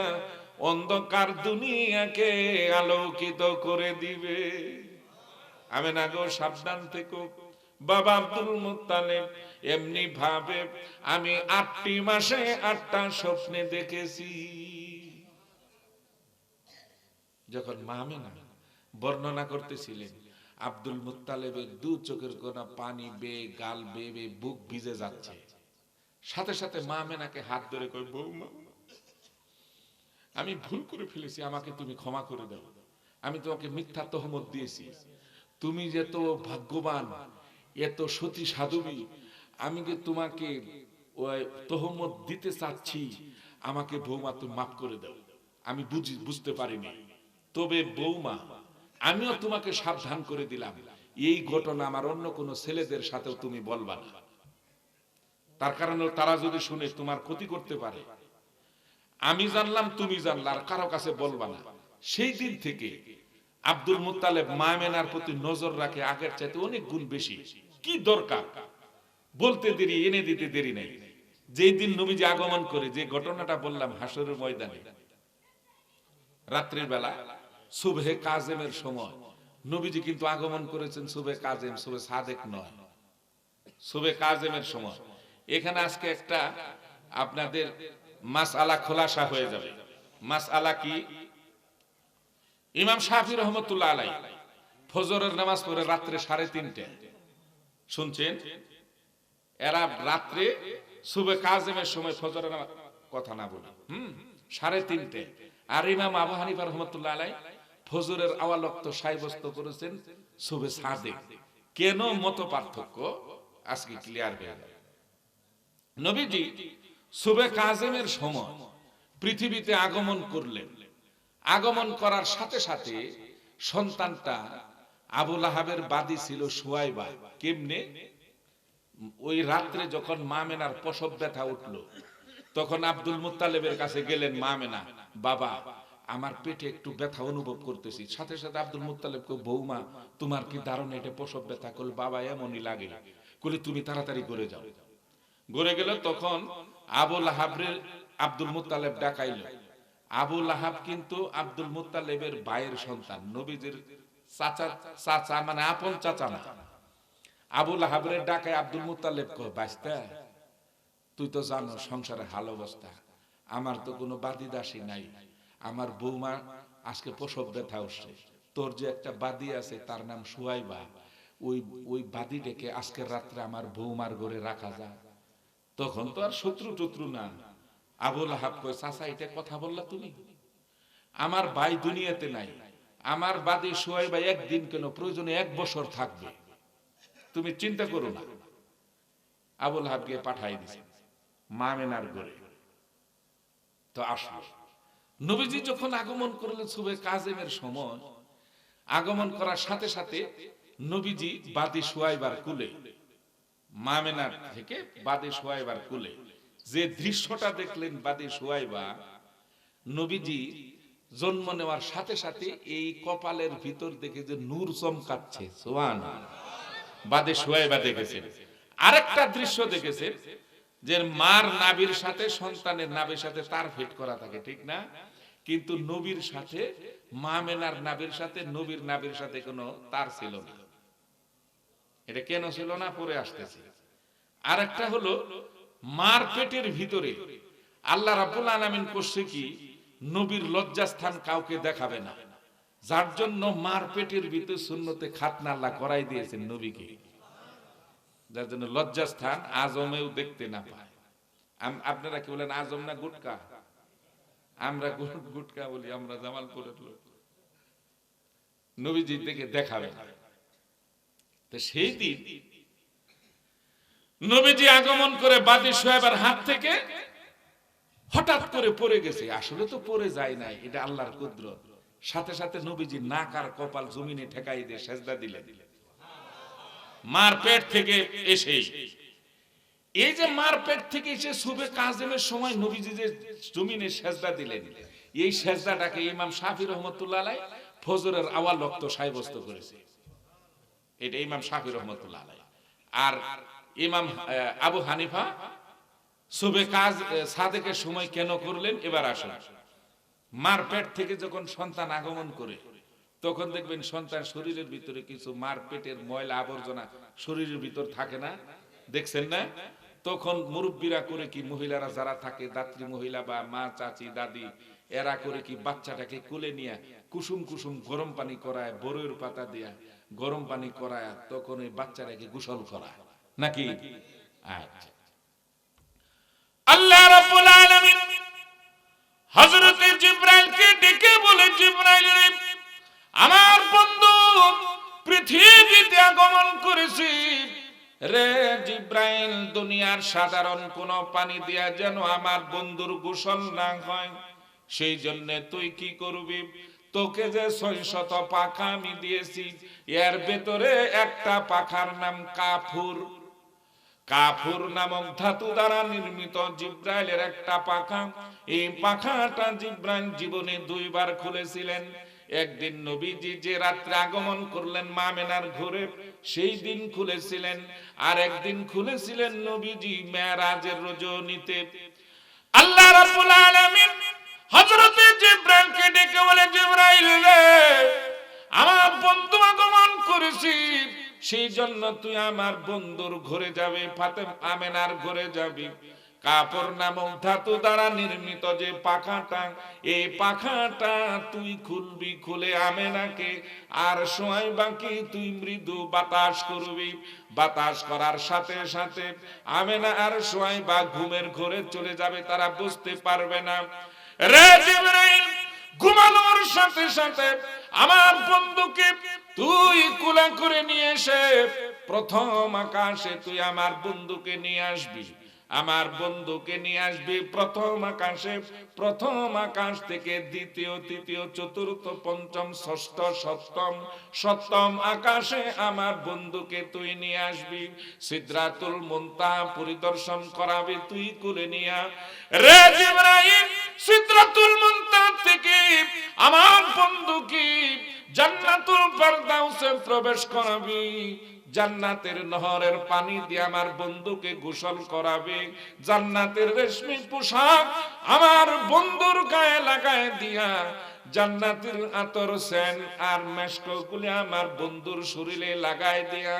অন্ধকার দুনিয়াকে আলোকিত করে দিবে। আমেনা গো, সাবধান থেকো। বাবা আব্দুল মুত্তালিব, এমনি ভাবে আমি 8টি মাসে 8টা স্বপ্নে দেখেছি। যখন মা আমেনা বর্ণনা করতেছিলেন, আব্দুল মুত্তালিবের 2 চোখের কোনা পানি বেয়ে গাল বেয়ে বুক ভিজে যাচ্ছে। সাথে সাথে মা আমেনাকে হাত ধরে কই, বৌমা, আমি ভুল করে ফেলেছি, আমাকে তুমি ক্ষমা করে দাও। আমি তোমাকে মিথ্যা তহমত দিয়েছি, তুমি যে তো ভাগ্যবান, এত সতী সাধবী, আমি যে তোমাকে ওই তহমত দিতে চাচ্ছি, আমাকে বৌমা তুমি মাফ করে দাও, আমি বুঝতে পারিনি। তবে বৌমা, আমিও তোমাকে সাবধান করে দিলাম, এই ঘটনা আমার অন্য কোনো ছেলেদের সাথেও তুমি বলবা না, তার কারণে তারা যদি শুনে তোমার ক্ষতি করতে পারে। আমি জানলাম, তুমি জানলা, আর কারো কাছে বলবা না। সেই দিন থেকে আব্দুল মুত্তালিব মা আমেনার প্রতি নজর রাখে আগের চাইতে অনেক গুণ বেশি। কি দরকার বলতে দেরি, এনে দিতে দেরি নাই। যেই দিন নবীজি আগমন করে, যে ঘটনাটা বললাম হাসরের ময়দানে, রাত্রির বেলা সুবহে কাজেমের সময় নবীজি কিন্তু আগমন করেছেন সুবহে কাজেম, সুবহে সাদেক নয়, সুবহে কাজেমের সময়। এখানে আজকে একটা আপনাদের মাসআলা খোলাসা হয়ে যাবে। মাসআলা কি? ইমাম শাফি রহমতুল্লাহ আলাইহি ফজরের নামাজ পড়ে রাত্রে 3:30, শুনছেন? এরা রাত্রে সুবহে কাজেমের সময় ফজরের নামাজ, কথা না বলি, 3:30। আর ইমাম আবু হানিফা রহমতুল্লাহ আলাইহি ফজরের আওয়াল ওয়াক্ত সাব্যস্ত করেছেন সুবহে সাদেক। কেন মত পার্থক্য আজকে ক্লিয়ার হয়ে যাবে। নবীজি সুবহে কাজেমের সময় পৃথিবীতে আগমন করলেন। আগমন করার সাথে সাথে সন্তানটা আবু লাহাবের বাদী ছিল সুয়াইবা। কেমনে? ওই রাত্রে যখন মা আমেনার প্রসব ব্যথা উঠলো, তখন আব্দুল মুত্তালিবের কাছে গেলেন মা আমেনা, বাবা আমার পেটে একটু ব্যথা অনুভব করতেছি। সাথে সাথে আব্দুল মুত্তালিবকে, বৌমা তোমার কি দারুণ এটা প্রসব ব্যথা? কল বাবা এমনই লাগে। কলি তুমি তাড়াতাড়ি করে যাও। ঘুরে গেল, তখন আবু লাহাবরে আব্দুল মুত্তালিব ডাকাইল। আবু লাহাব কিন্তু আব্দুল মুত্তালিবের ভাইয়ের সন্তান, নবীজির চাচা, মানে আপন চাচা না। আবু লাহাবরে ডাকায় আব্দুল মুত্তালিব কয়, বাইস্তা তুই তো জানো সংসারে হাল অবস্থা, আমার তো কোনো বাদী দাসী নাই, আমার বৌমা আজকে প্রসব ব্যথা উঠছে, তোর যে একটা বাদী আছে তার নাম সুয়াইবা, ওই বাদীটাকে আজকের রাত্রে আমার বৌমার ঘরে রাখা যায়। তখন তো আর শত্রু টত্রু না। আবু লাহাব কয়, চাচা এটা কথা বললা তুমি? আমার ভাই দুনিয়াতে নাই, আমার বাদী সুয়াইবা একদিন কেন, প্রয়োজনে 1 বছর থাকবে, তুমি চিন্তা করো না। আবু লাহাবকে পাঠাই দিছে মা আমেনার ঘরে। তো আসলো, নবীজি যখন আগমন করলেন সুবহে কাজেমের সময়, আগমন করার সাথে সাথে নবীজি বাদী সুয়াইবার কুলে, মা আমেনার থেকে বাদী সুয়াইবার কুলে যে দৃশ্যটা দেখলেন, বাদী সুয়াইবা, নবীজি জন্ম নেওয়ার সাথে সাথে এই কপালের ভিতর দেখে যে নূর চমকাচ্ছে, সুবহানাল্লাহ, বাদী সুয়াইবা দেখেছেন। আরেকটা দৃশ্য দেখেছেন, যে মার নাভির সাথে সন্তানের নাভির সাথে তার ফিট করা থাকে, ঠিক না? কিন্তু নবীর সাথে, মা আমেনার নাভির সাথে নবীর নাভির সাথে কোনো তার ছিল না। এটা কেন ছিল না পরে আসতেছে। আরেকটা হলো, মার পেটের ভিতরে আল্লাহ রাব্বুল আলামিন করছে কি, নবীর লজ্জাস্থান কাউকে দেখাবে না, যার জন্য মার পেটের ভিতরে সুন্নতে খাতনা আল্লাহ করাই দিয়েছেন নবীকে, যার জন্য লজ্জাস্থান আজমেও দেখতে না পায়। আপনারা কি বলেন, আজম না গুটকা? আমরা গুটকা বলি, আমরা জামালপুরের লোক। নবীজি দেখে দেখাবে না। তো সেই দিন নবীজি আগমন করে বাদী সুহাইবার হাত থেকে হঠাৎ করে পড়ে গেছে। আসলে তো পড়ে যায় নাই, এটা আল্লাহর কুদরত। সাথে সাথে নবীজি নাক আর কপাল জমিনে ঠেকাই দিয়ে সেজদা দিলেন। মার পেট থেকে এসে, এই যে মার পেট থেকে এসে সুবহে কাজেমের সময় নবীজি যে জমিনে সেজদা দিলেন, এই সেজদাটাকে ইমাম শাফি রহমতুল্লাহ আলাইহি ফজরের আওয়াল ওয়াক্ত সাব্যস্ত করেছে। এটা ইমাম শাফি রহমতুল্লাহ আলাইহি। আর ইমাম আবু হানিফা সুবহে সাদেকের সময় কেন করলেন? এবার আসুন, মার পেট থেকে যখন সন্তান আগমন করে, তখন দেখবেন সন্তান শরীরের ভিতরে কিছু মার পেটের ময়লা আবর্জনা শরীরের ভিতর থাকে না, দেখছেন না? তখন মুরব্বীরা করে কি, মহিলারা যারা থাকে, দাত্রী মহিলা বা মা, চাচি, দাদি, এরা করে কি, বাচ্চাটাকে কোলে নিয়ে কুসুম কুসুম গরম পানি করায়, বরইয়ের পাতা দিয়া গরম পানি করায়, তখন ওই বাচ্চাটাকে গোসল করায় নাকি? আচ্ছা, আল্লাহ রাব্বুল আলামিন হযরত জিবরাইলকে ডেকে বলে, জিবরাইল রে, আমার বন্ধু পৃথিবীতে আগমন করেছে রে জিবরাইল, দুনিয়ার সাধারণ কোন পানি দিয়া যেন আমার বন্ধুর গোসল না হয়, সেই জন্য তুই কি করবি? তোকে যে 600 পাখা আমি দিয়েছি, এর ভেতরে একটা পাখার নাম কাফুর। কাফুর নামক ধাতু দ্বারা নির্মিত জিব্রাইলের একটা পাখা। এই পাখাটা জিব্রাইল জীবনে 2 বার খুলেছিলেন। একদিন নবীজি যে রাত্রে আগমন করলেন মামেনার ঘরে, সেই দিন খুলেছিলেন। আর একদিন খুলেছিলেন নবীজি মেরাজের রজনীতে। আল্লাহ রাব্বুল আলামিন হযরত জিব্রাইলকে ডেকে বলে, জিব্রাইল রে, আমার বন্ধু আগমন করেছি, সেই জন্য তুই আমার বন্ধুর ঘরে যাবে, ফাতেমা আমেনার ঘরে যাবি। কাপড় নামক ধাতু দ্বারা নির্মিত যে পাখাটা, এই পাখাটা তুই খুলবি, খুলে আমেনাকে আর সুয়াইবাকে তুই মৃদু বাতাস করবি। বাতাস করার সাথে সাথে আমেনা আর সুয়াইবা ঘুমের ঘরে চলে যাবে, তারা বুঝতে পারবে না। রে জিবরাইল, ঘুমানোর সাথে সাথে আমার বন্ধুকে তুই কুলা করে নিয়ে এসে প্রথম আকাশে তুই আমার বন্ধুকে নিয়ে আসবি। আমার বন্ধুকে নিয়ে আসবি প্রথম আকাশে। প্রথম আকাশ থেকে দ্বিতীয়, তৃতীয়, চতুর্থ, পঞ্চম, ষষ্ঠ, সপ্তম আকাশে আমার বন্ধুকে তুই নিয়ে আসবি। সিদরাতুল মুনতাহা পরিদর্শন করাবি তুই কুলে নিয়া। রে জিবরাইল, সিদরাতুল মুনতাহা থেকে আমার বন্ধুকে জান্নাতুল ফেরদাউসে প্রবেশ করাবি। জান্নাতের নহরের পানি দিয়ে আমার বন্ধুকে গোসল করাবে। জান্নাতের রেশমি পোশাক আমার বন্ধুর গায়ে লাগায় দিয়া, জান্নাতের আতর সেন আর মেশকগুলি আমার বন্ধুর শরীরে লাগায় দিয়া,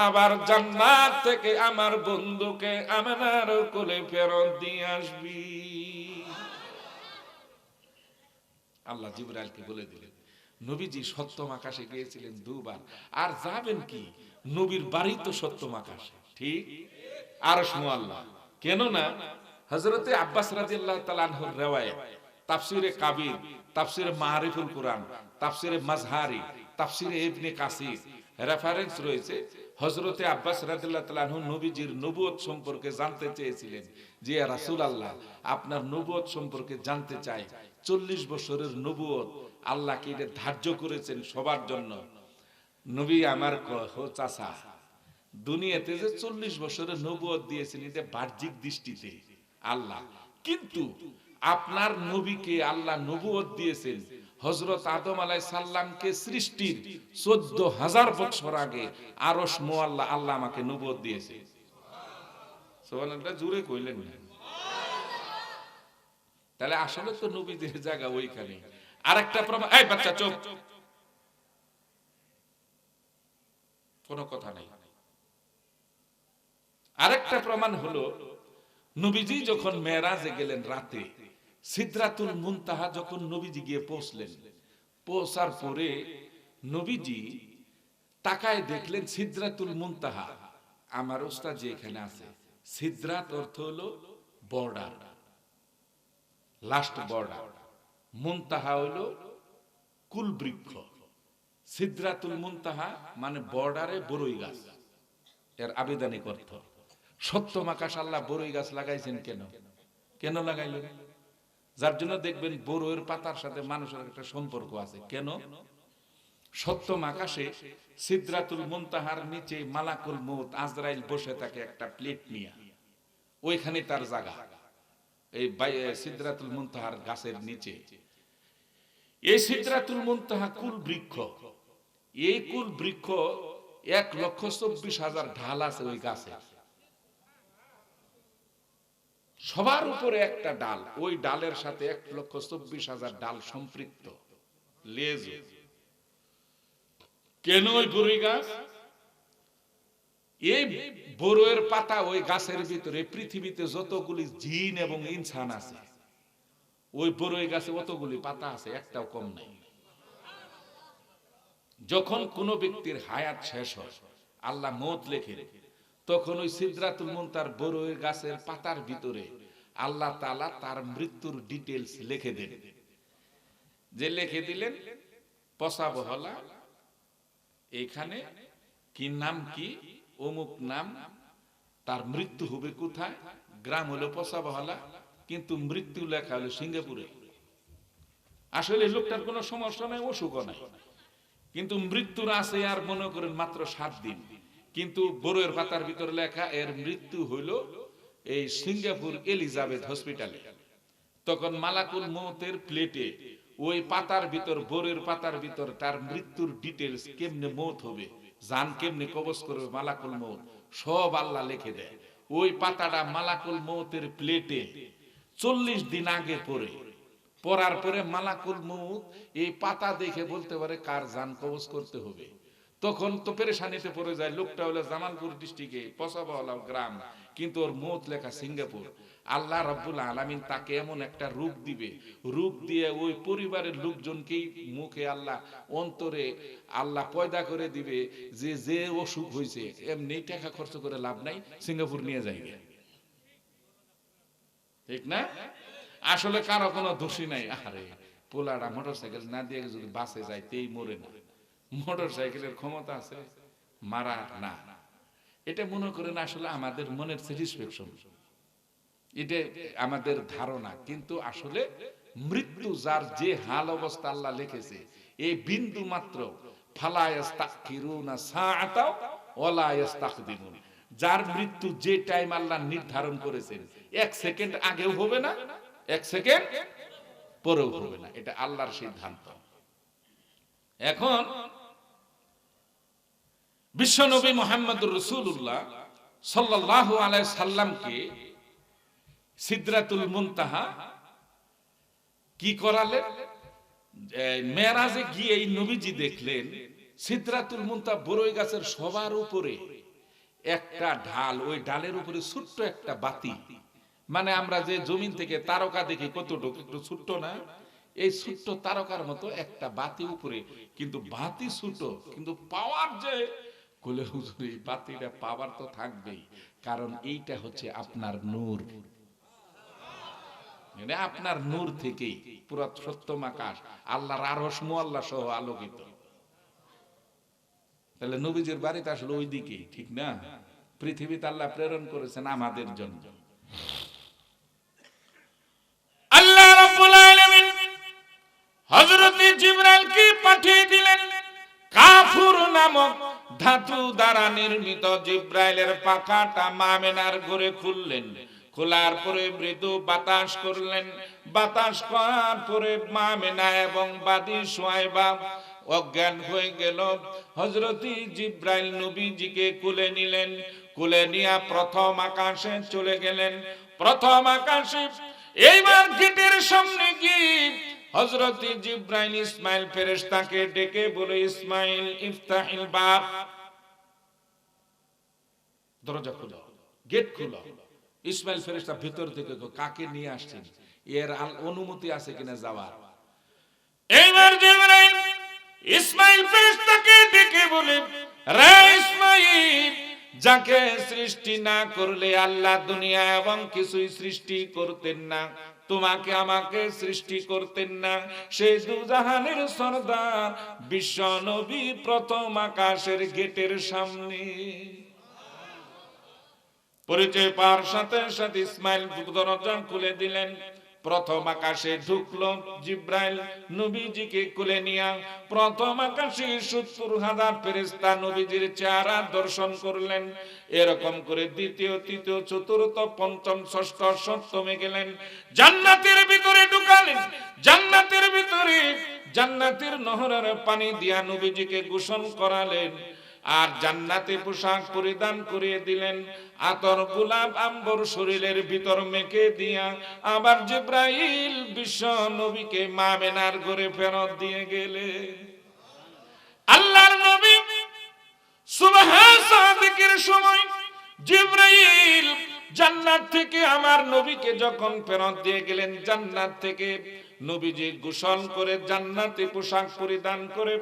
আবার জান্নাত থেকে আমার বন্ধুকে আমেনার কোলে ফেরত দিয়ে আসবি। আল্লাহ জিবরাইলকে বলে দিলেন। নবীজি সপ্তম আকাশে গিয়েছিলেন 2 বার, আর যাবেন কি, নবীর বাড়ি তো সপ্তম আকাশে, ঠিক? আরশ মুআল্লা। কেন না হযরতে আব্বাস রাদিয়াল্লাহু তাআলা আনহুর riwayat, তাফসীরে কাবীর, তাফসীরে মারিফুল কুরআন, তাফসীরে মাজহারি, তাফসীরে ইবনে কাসির রেফারেন্স রয়েছে। হযরতে আব্বাস রাদিয়াল্লাহু তাআলা আনহু নবীজির নবুয়ত সম্পর্কে জানতে চেয়েছিলেন যে, ইয়া রাসূলুল্লাহ, আপনার নবুয়ত সম্পর্কে জানতে চাই। 40 বছরের নবুয়ত আল্লাহ কি এটা ধার্য করেছেন সবার জন্য? নবী আমার চাচা, দুনিয়াতে যে 40 বছরের নবুয়ত দিয়েছেন এটা বাহ্যিক দৃষ্টিতে আল্লাহ, কিন্তু আপনার নবীকে আল্লাহ নবুয়ত দিয়েছেন হযরত আদম আলাইহিস সালামকে সৃষ্টির 14,000 বছর আগে। আরশ মুআল্লা আল্লাহ আমাকে নবুয়ত দিয়েছে। সুবহানাল্লাহ, জোরে কইলেন না? তাহলে আসলে তো নবীদের জায়গা ওইখানে। আরেকটা প্রমাণ, এই বাচ্চা চুপ, কোনো কথা নাই। আরেকটা প্রমাণ হলো, নবীজি যখন মেরাজে গেলেন রাতে, সিদরাতুল মুনতাহা যখন নবীজি গিয়ে পৌঁছলেন, পৌঁছার পরে নবীজি তাকায় দেখলেন সিদরাতুল মুনতাহা। আমার ওস্তাদ যে এখানে আছে, সিদরাত অর্থ হলো বর্ডার, লাস্ট বর্ডার, মুনতাহা হলো কুল বৃক্ষ। সিদরাতুল মুনতাহা মানে বর্ডারে বড়ই গাছ, এর আবেদনিক অর্থ। সপ্তম আকাশ আল্লাহ বড়ই গাছ লাগাইছেন কেন? কেন লাগাইলেন? যার জন্য দেখবেন বড়ইয়ের পাতার সাথে মানুষের একটা সম্পর্ক আছে। কেন? সপ্তম আকাশে সিদরাতুল মুনতাহার নিচে মালাকুল মউত আজরাইল বসে থাকে একটা প্লেট নিয়ে, ওইখানে তার জায়গা, এই সিদরাতুল মুনতাহার গাছের নিচে। এই সিদরাতুল মুনতাহা কুল বৃক্ষ। এই কুল বৃক্ষ 1,24,000 ঢাল আছে ওই গাছে। সবার উপরে একটা ডাল, ওই ডালের সাথে 1,24,000 ডাল সম্পৃক্ত, লেজ। কেন ওই বড়ই গাছ? এই বড়ইয়ের পাতা ওই গাছের ভিতরে পৃথিবীতে যতগুলি জিন এবং ইনসান আছে, ওই বড়ই গাছে অতগুলি পাতা আছে, একটাও কম নাই। যখন কোন ব্যক্তির হায়াত শেষ হয়, আল্লাহ মওত লেখে, তখন ওই সিদরাতুল মুনতাহার বড়ই গাছের পাতার ভিতরে আল্লাহ তাআলা তার মৃত্যুর ডিটেইলস লিখে দেন। যে লিখে দিলেন, পচা বহলা, এখানে কি নাম, কি অমুক নাম, তার মৃত্যু হবে কোথায়, গ্রাম হলো পচা বহলা, কিন্তু মৃত্যু লেখা হলো সিঙ্গাপুরে। আসলে লোকটার কোনো সমস্যা নাই, অসুখও নাই, কিন্তু মৃত্যুর আছে আর মনে করেন মাত্র 7 দিন। কিন্তু বড়ের পাতার ভিতরে লেখা এর মৃত্যু হইল এই সিঙ্গাপুর এলিজাবেথ হসপিটালে। তখন মালাকুল মৌতের প্লেটে ওই পাতার ভিতর, বড়ের পাতার ভিতর তার মৃত্যুর ডিটেলস, কেমনে মৌত হবে, জান কেমনে কবজ করবে মালাকুল মৌত, সব আল্লাহ লিখে দেয়। ওই পাতাটা মালাকুল মৌতের প্লেটে 40 দিন আগে পড়ার পরে মালাকুল মৌত এই পাতা দেখে বলতে পারে কার জান কবজ করতে হবে। তখন তো পেরেশানিতে পড়ে যায়। লোকটা হলো জামালপুর ডিস্ট্রিক্টে পসাবাওয়ালা গ্রাম, কিন্তু ওর মৌত লেখা সিঙ্গাপুর। আল্লাহ রাব্বুল আলামিন তাকে এমন একটা রূপ দিবে, রূপ দিয়ে ওই পরিবারের লোকজনকেই মুখে আল্লাহ, অন্তরে আল্লাহ পয়দা করে দিবে যে যে অসুখ হয়েছে এমনি টাকা খরচ করে লাভ নাই, সিঙ্গাপুর নিয়ে যাইবে। ঠিক না? আসলে কারো কোনো দোষী নাই। আরে পোলাটা মোটরসাইকেল না দিয়ে যদি বাসে যায় তেই মরে না, মোটরসাইকেলের ক্ষমতা আছে মারা না। এটা মনে করেন আসলে আমাদের মনের স্যাটিসফ্যাকশন, এটা আমাদের ধারণা। কিন্তু আসলে মৃত্যু যার যে হাল অবস্থা আল্লাহ লিখেছে, এই বিন্দু মাত্র ফালা ইস্তাখিরুনা সাআতা ওয়ালা ইস্তাকদিমুন, যার মৃত্যু যে টাইম আল্লাহ নির্ধারণ করেছেন 1 সেকেন্ড আগেও হবে না, 1 সেকেন্ড পরেও হবে না, এটা আল্লাহর সিদ্ধান্ত। এখন বিশ্বনবী মুহাম্মদুর রাসূলুল্লাহ সাল্লাল্লাহু আলাইহি সাল্লামকে সিদরাতুল মুনতাহা কি করালেন? মেরাজে গিয়ে এই নবীজি দেখলেন সিদরাতুল মুনতাহা বড়ই গাছের সবার উপরে একটা ঢাল, ওই ডালের উপরে ছোট্ট একটা বাতি, মানে আমরা যে জমিন থেকে তারকা দেখি কতটুকু, একটু ছোট্ট না, এই ছোট্ট তারকার মতো একটা বাতি উপরে, কিন্তু বাতি ছোট, কিন্তু পাওয়ার যে কোলে হুজুর, এই বাতিটা পাওয়ার তো থাকবেই, কারণ এইটা হচ্ছে আপনার নূর। মানে আপনার নূর থেকেই পুরো সত্যম আকাশ আল্লাহর আরশ মুআল্লা সহ আলোকিত। তাহলে নবীজির বাড়িতে আসলে ওই দিকে, ঠিক না? পৃথিবীতে আল্লাহ প্রেরণ করেছেন আমাদের জন্য। আল্লাহ রাব্বুল আলামিন হযরত জিবরাইলকে পাঠিয়ে দিলেন কাফুর নামক ধাতু দ্বারা নির্মিত জিবরাইলের পাখাটা মামেনার ঘরে খুললেন। খোলার পরে মৃদু বাতাস করলেন। বাতাস করার পরে মামেনা এবং বাদী সুয়াইবা অজ্ঞান হয়ে গেল। হযরত জিবরাইল নবীজিকে কোলে নিলেন। কোলে নিয়ে প্রথম আকাশে চলে গেলেন। প্রথম আকাশে এইবার গেটের সামনে গিয়ে হযরত জিবরাইল ইসমাইল ফেরেশতাকে ডেকে বলে, ইসমাইল ইফতাহিল বাব, দরজা খোলো, গেট খোলো। ইসমাইল ফেরেশতা ভিতর থেকে কাকে নিয়ে আসছেন, এর অনুমতি আছে কিনা যাওয়ার। এইবার জিবরাইল ইসমাইল ফেরেশতাকে ডেকে বলে, রে ইসমাইল, যাকে সৃষ্টি না করলে আল্লাহ দুনিয়া এবং কিছুই সৃষ্টি করতেন না, তোমাকে আমাকে সৃষ্টি করতেন না, সেই দুজাহানের সরদার বিশ্ব নবী প্রথম আকাশের গেটের সামনে। পরিচয় পাওয়ার সাথে সাথে ইসমাইল দরজা খুলে দিলেন। প্রথম আকাশে ঢুকলো জিবরাইল নবীজিকে কোলে নিয়ে। প্রথম আকাশে 70,000 ফেরেশতা নবীজির চেহারা দর্শন করলেন। এরকম করে দ্বিতীয়, তৃতীয়, চতুর্থ, পঞ্চম, ষষ্ঠ, সপ্তমে গেলেন। জান্নাতের ভিতরে ঢুকালেন। জান্নাতের ভিতরে জান্নাতের নহরের পানি দিয়া নবীজিকে গোসল করালেন। আর জান্নাতে পোশাক পরিধান করিয়ে দিলেন। আতর, গোলাপ, আম্বর শরীরের ভিতর মেখে দিয়া আবার জিবরাইল বিশ্ব নবীকে মামেনার ঘরে ফেরত দিয়ে গেলে। আল্লাহর নবী সুবহান সাদিকের সময় জিবরাইল জান্নাত থেকে আমার নবীকে যখন ফেরত দিয়ে গেলেন, জান্নাত থেকে নবীজি গোসল করে জান্নাতি পোশাক পরিধান করে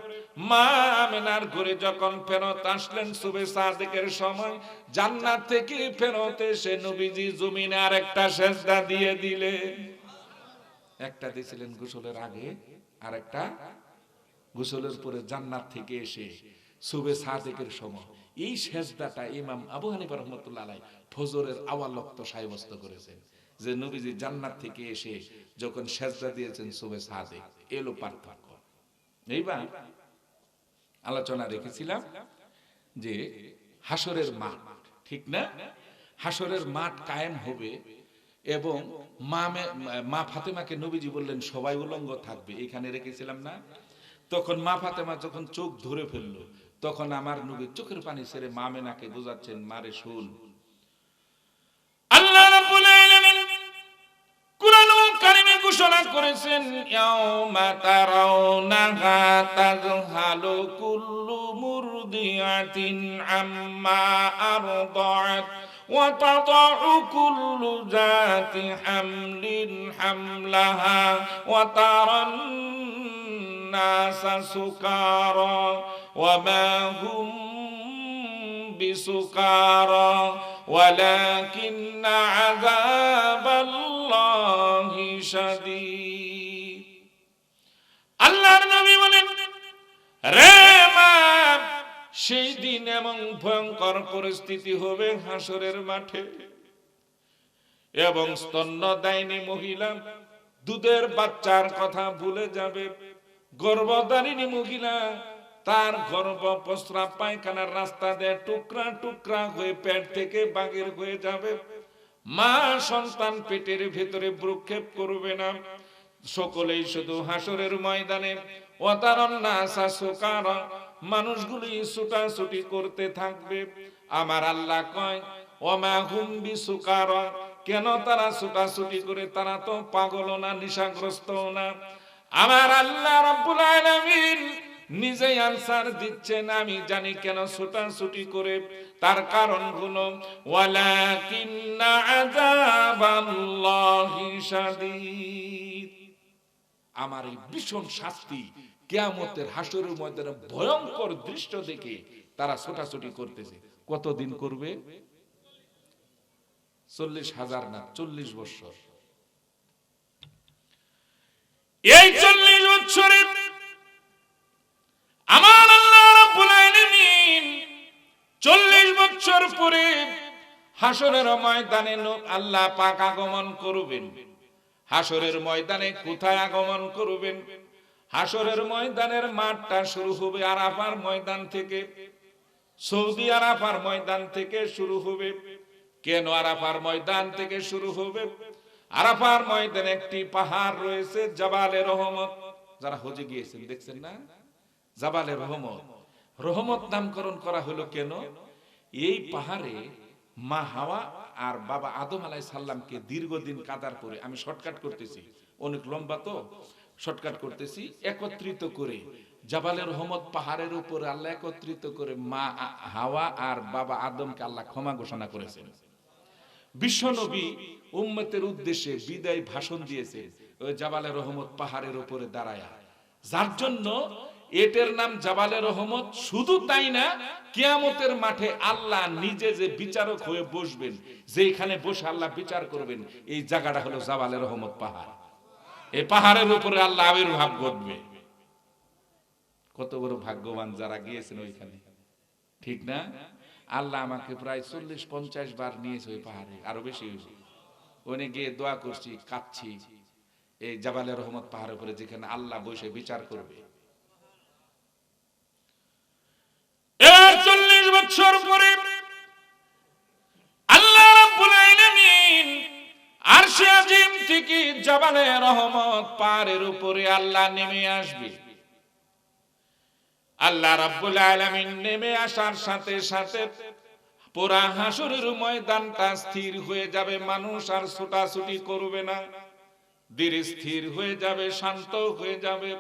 মা আমেনার ঘরে যখন ফেরত আসলেন সুবে সাদিকের সময়, জান্নাত থেকে ফেরত এসে নবীজি জমিনে আরেকটা সেজদা দিয়ে দিলেন। একটা দিয়েছিলেন গোসলের আগে, আরেকটা গোসলের পরে জান্নাত থেকে এসে সুবে সাদিকের সময়। এই সেজদাটা ইমাম আবু হানিফা রাহমাতুল্লাহ আলাইহি ফজরের আওয়াল ওয়াক্ত সাব্যস্ত করেছেন, যে নবীজি জান্নাত থেকে এসে যখন সেজদা দিয়েছেন সুবে সাদিক, এলো পার্থক্য। এইবার আলোচনা রেখেছিলাম যে হাসরের মাঠ, ঠিক না? হাসরের মাঠ কায়েম হবে এবং মা ফাতেমাকে নবীজি বললেন সবাই উলঙ্গ থাকবে, এখানে রেখেছিলাম না? তখন মা ফাতেমা যখন চোখ ধরে ফেললো, তখন আমার নবী চোখের পানি ছেড়ে মা মেনাকে বোঝাচ্ছেন, মারে শুন, আল্লাহ রাব্বুল আলামিন কুরআনুল কারীমে ঘোষণা করেছেন, ইয়াউমা তারাউনাহা তাযহালু কুল্লু মুরদিআতিন আম্মা আরদাআত ওয়া তাদাউ কুল্লু যাতি হামলিন হামলাহা ওয়া তারান নাসা সুকারা ওয়া মা হুম বিসুকারা ওয়ালাকিন্না আযাবাল্লাহি শাদীদ। আল্লাহর নবী বলেন, রে মা, সেই দিন এমন ভয়ঙ্কর পরিস্থিতি হবে হাসরের মাঠে, এবং স্তন্যদায়িনী মহিলা দুধের বাচ্চার কথা ভুলে যাবে। গর্ভধারিণী মহিলা তার গর্ভ প্রস্রাব পায়খানার রাস্তা দিয়ে টুকরা টুকরা হয়ে পেট থেকে বাগের হয়ে যাবে। মা সন্তান পেটের ভেতরে ভ্রুক্ষেপ করবে না। সকলেই শুধু হাসরের ময়দানে ওয়াতারান নাসা সুকারা, মানুষগুলি ছুটাছুটি করতে থাকবে। আমার আল্লাহ কয়, ওমা হুম বিসুকারা, কেন তারা ছুটাছুটি করে? তারা তো পাগলও না, নেশাগ্রস্তও না। আমার আল্লাহ রাব্বুল আলামিন নিজেই আনসার দিচ্ছেন, আমি জানি কেন ছুটাছুটি করে। তার কারণ হলো ওয়ালাকিন্না আযাবাল্লাহি শাদীদ, আমার এই ভীষণ শাস্তি, কিয়ামতের হাসরের ময়দানে ভয়ঙ্কর দৃশ্য দেখে তারা ছোটাছুটি করতেছে। কতদিন করবে? 40,000 না, 40 বছর। এই 40 বছরে আমার আল্লাহ রাব্বুল আলামিন 40 বছর পরে হাসরের ময়দানে আল্লাহ পাক আগমন করবেন। হাসরের ময়দানে কোথায় আগমন করবেন? হাসরের ময়দানের মাঠটা শুরু হবে আরাফার ময়দান থেকে, সৌদি আরাফার ময়দান থেকে শুরু হবে। কেন আরাফার ময়দান থেকে শুরু হবে? আরাফার ময়দানে একটি পাহাড় রয়েছে, জাবালে রহমত। যারা হজে গিয়েছেন দেখছেন না, জাবালে রহমত। রহমত নামকরণ করা হলো কেন? এই পাহাড়ে মা হাওয়া আর বাবা আদম আলাইহিস সালামকে দীর্ঘদিন কাদার পরে, আমি শর্টকাট করতেছি, অনেক লম্বা তো শর্টকাট করতেছি, একত্রিত করে জাবালে রহমত পাহাড়ের উপরে আল্লাহ একত্রিত করে মা হাওয়া আর বাবা আদমকে আল্লাহ ক্ষমা ঘোষণা করেছেন। বিশ্বনবী উম্মতের উদ্দেশ্যে বিদায় ভাষণ দিয়েছে ওই জাবালে রহমত পাহাড়ের উপরে দাঁড়ায়া, যার জন্য এটার নাম জাবালে রহমত। শুধু তাই না, কিয়ামতের মাঠে আল্লাহ নিজে যে বিচারক হয়ে বসবেন, যেখানে বসে আল্লাহ বিচার করবেন, এই জায়গাটা হলো জাবালে রহমত পাহাড়। এই পাহাড়ের উপরে আল্লাহ আবির্ভাব ঘটবে। কত বড় ভাগ্যবান যারা গিয়েছেন ওইখানে, ঠিক না? আল্লাহ আমাকে প্রায় 40-50 বার নিয়েছে ওই পাহাড়ে, আরো বেশি হয়েছে। ওখানে গিয়ে দোয়া করছি, কাঁদছি, এই জাবালে রহমত পাহাড়ের উপরে যেখানে আল্লাহ বসে বিচার করবে। 40 বছর পরে আল্লাহ রাব্বুল আলামিন আরশে আজিম থেকে জাবালে রহমত পাহাড়ের উপরে আল্লাহ নেমে আসবে। আল্লাহ রাব্বুল আলামিন নেমে আসার সাথে সাথে পুরা হাসরের ময়দানটা স্থির হয়ে যাবে। মানুষ আর ছোটাছুটি করবে না, ধীর স্থির হয়ে যাবে, শান্ত হয়ে যাবে।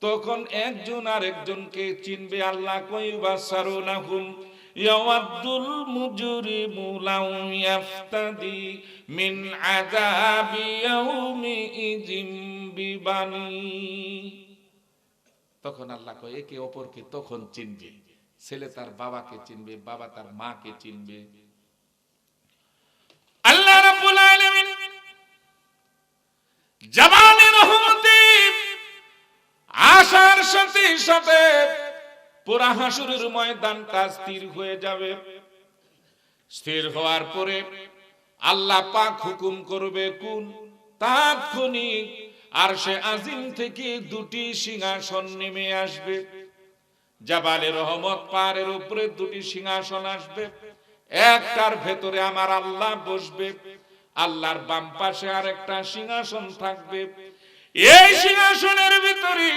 তখন একজন আর একজনকে চিনবে। আল্লাহ কইবা সারুনাহুম ইয়াওয়াদুল মুজরিমু লাউ ইয়াফতাদি মিন আযাবি ইয়াউমি ইযিম বিবানি। তখন আল্লাহ কয় একে অপরকে তখন চিনবে। ছেলে তার বাবাকে চিনবে, বাবা তার মাকে চিনবে। আল্লাহ রাব্বুল আলামিন জাবালে রহমতে আসার সাথে সাথে পুরা হাসরের ময়দানটা স্থির হয়ে যাবে। স্থির হওয়ার পরে আল্লাহ পাক হুকুম করবে, কোন তাৎক্ষণিক আরশে আজিম থেকে দুটি সিংহাসন নেমে আসবে, জাবালে রহমত পাহাড়ের উপরে দুটি সিংহাসন আসবে, একটার ভেতরে আমার আল্লাহ বসবে, আল্লাহর বাম পাশে আরেকটা সিংহাসন থাকবে। এই সিংহাসনের ভিতরে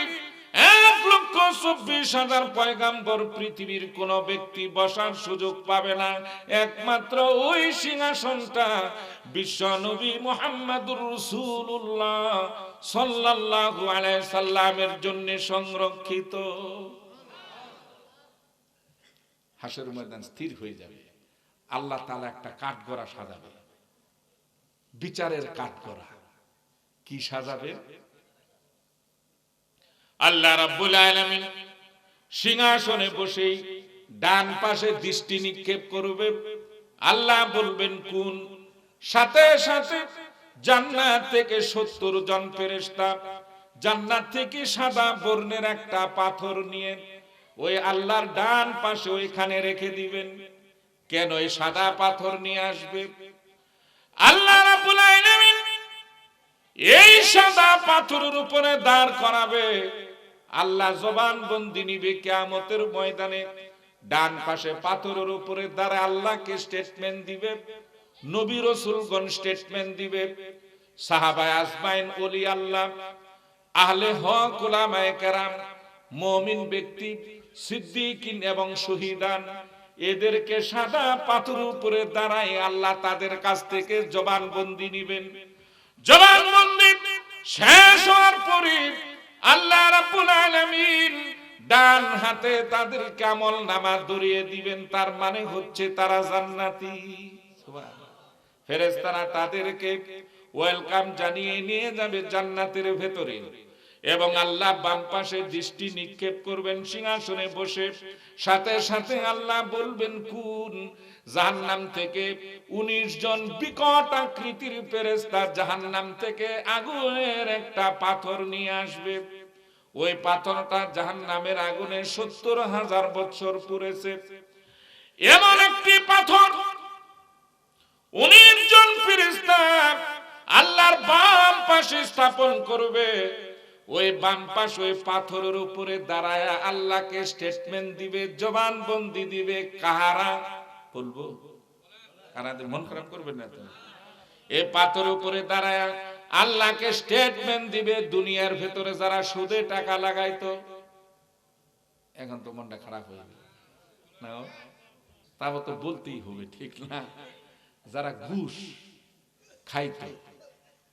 1,24,000 পয়গাম্বর, পৃথিবীর কোন ব্যক্তি বসার সুযোগ পাবে না। একমাত্র ওই সিংহাসনটা বিশ্ব নবী মুহাম্মদুর রাসূলুল্লাহ সাল্লাল্লাহু আলাইহি সাল্লামের জন্য সংরক্ষিত। হাসর ময়দান স্থির হয়ে যাবে, আল্লাহ তাআলা একটা কাঠগড়া সাজাবে, বিচারের কাঠগড়া। কি সাজাবে? আল্লাহ রাব্বুল আলামিন সিংহাসনে বসেই ডান পাশে দৃষ্টি নিক্ষেপ করবে, আল্লাহ বলবেন কুন, সাথে সাথে জান্নাত থেকে 70 জন ফেরেশতা জান্নাত থেকে সাদা বর্ণের একটা পাথর নিয়ে ওই আল্লাহর ডান পাশে ওইখানে রেখে দিবেন। কেন এই সাদা পাথর নিয়ে আসবে? আল্লাহ রাব্বুল আলামিন এই সাদা পাথরের উপরে দাঁড় করাবে, আল্লাহ জবান বন্দি নিবে কিয়ামতের ময়দানে। ডান পাশে পাথরের উপরে দাঁড়ায় আল্লাহকে স্টেটমেন্ট দিবে, নবী রাসূলগণ স্টেটমেন্ট দিবে, সাহাবায়ে আজমাইন, ওলি আল্লাহ, আহলে হক, উলামায়ে কেরাম, মুমিন ব্যক্তি, সিদ্দিকিন এবং শহীদান, এদেরকে সাদা পাথরের উপরে দাঁড়ায় আল্লাহ তাদের কাছ থেকে জবানবন্দি নিবেন। জবানবন্দি শেষ হওয়ার পরে আল্লাহ রাব্বুল আলামিন ডান হাতে তাদের আমল নামা ধরিয়ে দিবেন। তার মানে হচ্ছে তারা জান্নাতি। সুবহানাল্লাহ। ফেরেশতারা তাদেরকে ওয়েলকাম জানিয়ে নিয়ে যাবে জান্নাতের ভেতরে, এবং আল্লাহ বাম পাশে দৃষ্টি নিক্ষেপ করবেন সিংহাসনে বসে। সাথে সাথে আল্লাহ বলবেন কুন, জাহান্নাম থেকে 19 জন বিকট আকৃতির ফেরেশতা জাহান্নাম থেকে আগুনের একটা পাথর নিয়ে আসবে। ওই পাথরটা জাহান্নামের আগুনে 70,000 বছর পুড়েছে। এমন একটি পাথর 19 জন ফেরেশতা আল্লাহর বাম পাশে স্থাপন করবে। ওই বাম পাশ ওই পাথরের উপরে দাঁড়ায় আল্লাহকে স্টেটমেন্ট দিবে, জবানবন্দি দিবে। কাহারা বলবো? কারাদের মন খারাপ করবেন না তো। এই পাথরের উপরে দাঁড়ায় আল্লাহকে স্টেটমেন্ট দিবে, দুনিয়ার ভেতরে যারা সুদে টাকা লাগাইতো, এখন তো মনটা খারাপ হয়ে গেল না, তাও তো বলতেই হবে, ঠিক না? যারা ঘুষ খাইতো,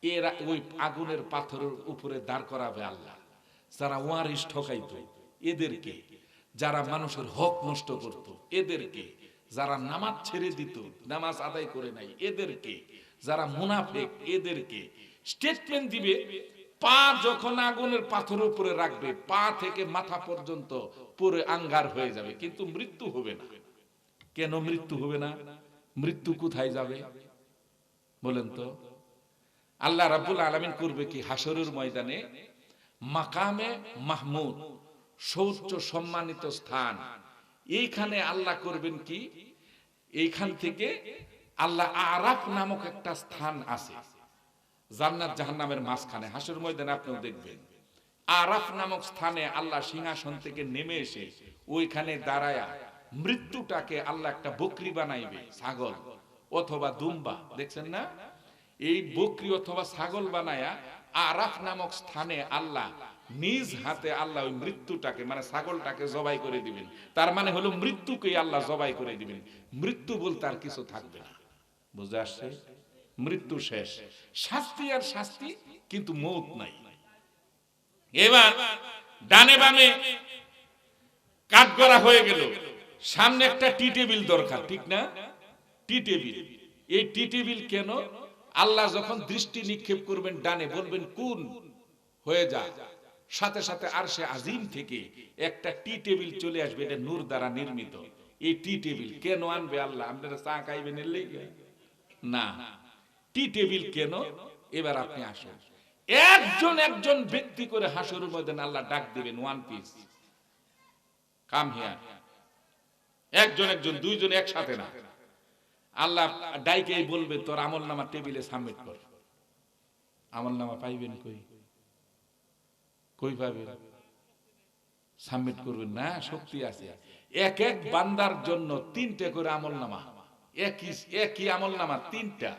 এরা ওই আগুনের পাথরের উপরে দাঁড় করাবে আল্লাহ। যারা ওয়ারিশ ঠকাইতো এদেরকে, যারা মানুষের হক নষ্ট করত এদেরকে, যারা নামাজ ছেড়ে দিত, নামাজ আদায় করে নাই এদেরকে, যারা মুনাফিক এদেরকে স্টেটমেন্ট দিবে। পা যখন আগুনের পাথরের উপরে রাখবে, পা থেকে মাথা পর্যন্ত পুরো আঙ্গার হয়ে যাবে, কিন্তু মৃত্যু হবে না। কেন মৃত্যু হবে না? মৃত্যু কোথায় যাবে বলেন তো? আল্লাহ রাব্বুল আলামিন করবে কি? হাসরের ময়দানে মাকামে মাহমুদ, সর্বোচ্চ সম্মানিত স্থান, এইখানে আল্লাহ করবেন কি? এইখান থেকে আল্লাহ আরাফ নামক একটা স্থান আছে জান্নাত জাহান্নামের মাঝখানে। হাসরের ময়দানে আপনিও দেখবেন আরাফ নামক স্থানে আল্লাহ সিংহাসন থেকে নেমে এসে ওইখানে দাঁড়ায়া মৃত্যুটাকে আল্লাহ একটা বকরি বানাইবে, ছাগল অথবা দুম্বা, দেখছেন না? এই বকরি অথবা ছাগল বানায়া আরাফ নামক স্থানে আল্লাহ নিজ হাতে আল্লাহ ওই মৃত্যুটাকে, মানে ছাগলটাকে জবাই করে দিবেন। তার মানে হলো মৃত্যুকে আল্লাহ জবাই করে দিবেন। মৃত্যু বলতে আর কিছু থাকবে না। বুঝে আসছে? মৃত্যু শেষ, শাস্তি আর শাস্তি, কিন্তু মৌত নাই। এবার ডানে বামে কাঠগড়া হয়ে গেল, সামনে একটা টি টেবিল দরকার, ঠিক না? টি টেবিল। এই টি টেবিল কেন? আল্লাহ যখন দৃষ্টি নিক্ষেপ করবেন ডানে, বলবেন কোন হয়ে যা, সাথে সাথে আরশে আজিম থেকে একটা টি টেবিল চলে আসবে, এটা নূর দ্বারা নির্মিত। এই টি টেবিল কেন আনবে আল্লাহ? আপনারা চা খাইবেন এর লাগি না, টি টেবিল কেন? এবার আপনি আসুন, একজন একজন ব্যক্তি করে হাসরের ময়দানে আল্লাহ ডাক দিবেন, ওয়ান পিস কাম হিয়ার। একজন একজন, দুইজন একসাথে না। আল্লাহ ডাইকেই বলবে তোর আমল নামা টেবিলে সাবমিট কর। আমল নামা পাইবেন কই? কই পাবে? সাবমিট করবেন না, শক্তি আছে। এক এক বান্দার জন্য 3টে করে আমলনামা, একই আমলনামা 3টা।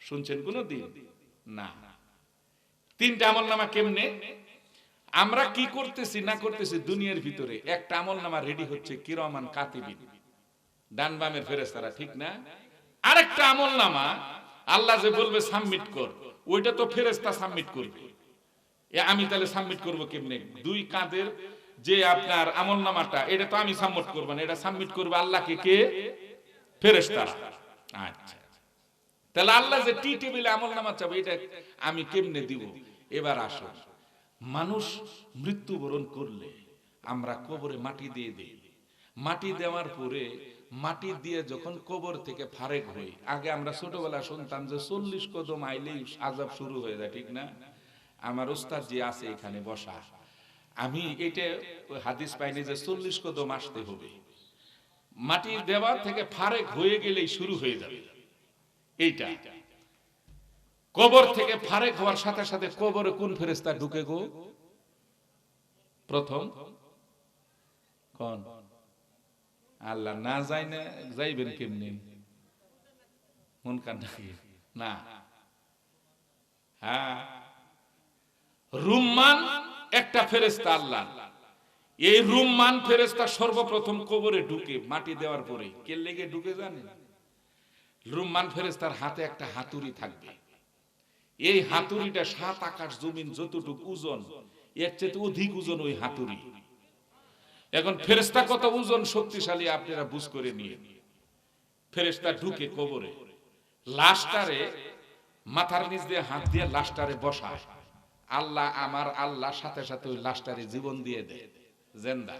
শুনছেন কোনদিন? না। 3টা আমলনামা কেমনে? আমরা কি করতেছি না করতেছি দুনিয়ার ভিতরে একটা আমলনামা রেডি হচ্ছে, কিরামান কাতিবিন, ডান বামের ফেরেশতারা, ঠিক না? আরেকটা আমলনামা আল্লাহ যে বলবে সাবমিট কর, ওইটা তো ফেরেশতা সাবমিট করবে। আমি তাহলে সাবমিট করব কেমনে? দুই কাঁধের যে আপনার আমলনামাটা, এটা তো আমি সাবমিট করব না, এটা সাবমিট করবে আল্লাহকে কে? ফেরেশতারা। আচ্ছা, তাহলে আল্লাহ যে টি টেবিলে আমলনামা চাবে, এটা আমি কেমনে দিব? এবার আসো, মানুষ মৃত্যুবরণ করলে আমরা কবরে মাটি দিয়ে দিই। মাটি দেওয়ার পরে মাটি দিয়ে যখন কবর থেকে ফারেক হই, আগে আমরা ছোটবেলা শুনতাম যে 40 কদম আইলেই আযাব শুরু হয়ে যায়, ঠিক না? আমার উস্তাদ যে আছে এখানে বসা, আমি এটা হাদিস পাইনি যে 40 কদম আসতে হবে। মাটি দেওয়া থেকে ফারেক হয়ে গেলেই শুরু হয়ে যাবে এইটা। কবর থেকে ফারেক হওয়ার সাথে সাথে কবরে কোন ফেরেশতা ঢুকে গো? প্রথম কোন? আল্লাহ। না যাই না, যাইবেন কেমনি? মুনকার নাকির না। হ্যাঁ, রুম্মান একটা ফেরেশতা আল্লাহ। এই রুম্মান ফেরেশতা সর্বপ্রথম কবরে ঢুকে মাটি দেওয়ার পরে। কে লেগে ঢুকে জানেন? রুম্মান ফেরেশতার হাতে একটা হাতুড়ি থাকবে। এই হাতুড়িটা 7 আকাশ জমিন যতটুকু ওজন, এর চেয়ে অধিক ওজন ওই হাতুড়ি। এখন ফেরেশতা কত ওজন শক্তিশালী আপনারা বুঝ করে নিয়ে। ফেরেশতা ঢুকে কবরে, লাশটারে মাথার নিচ দিয়ে হাত দিয়ে লাশটারে বসায়। আল্লাহ, আমার আল্লাহ সাথে সাথে ওই লাশটারে জীবন দিয়ে দেয়, জিন্দা।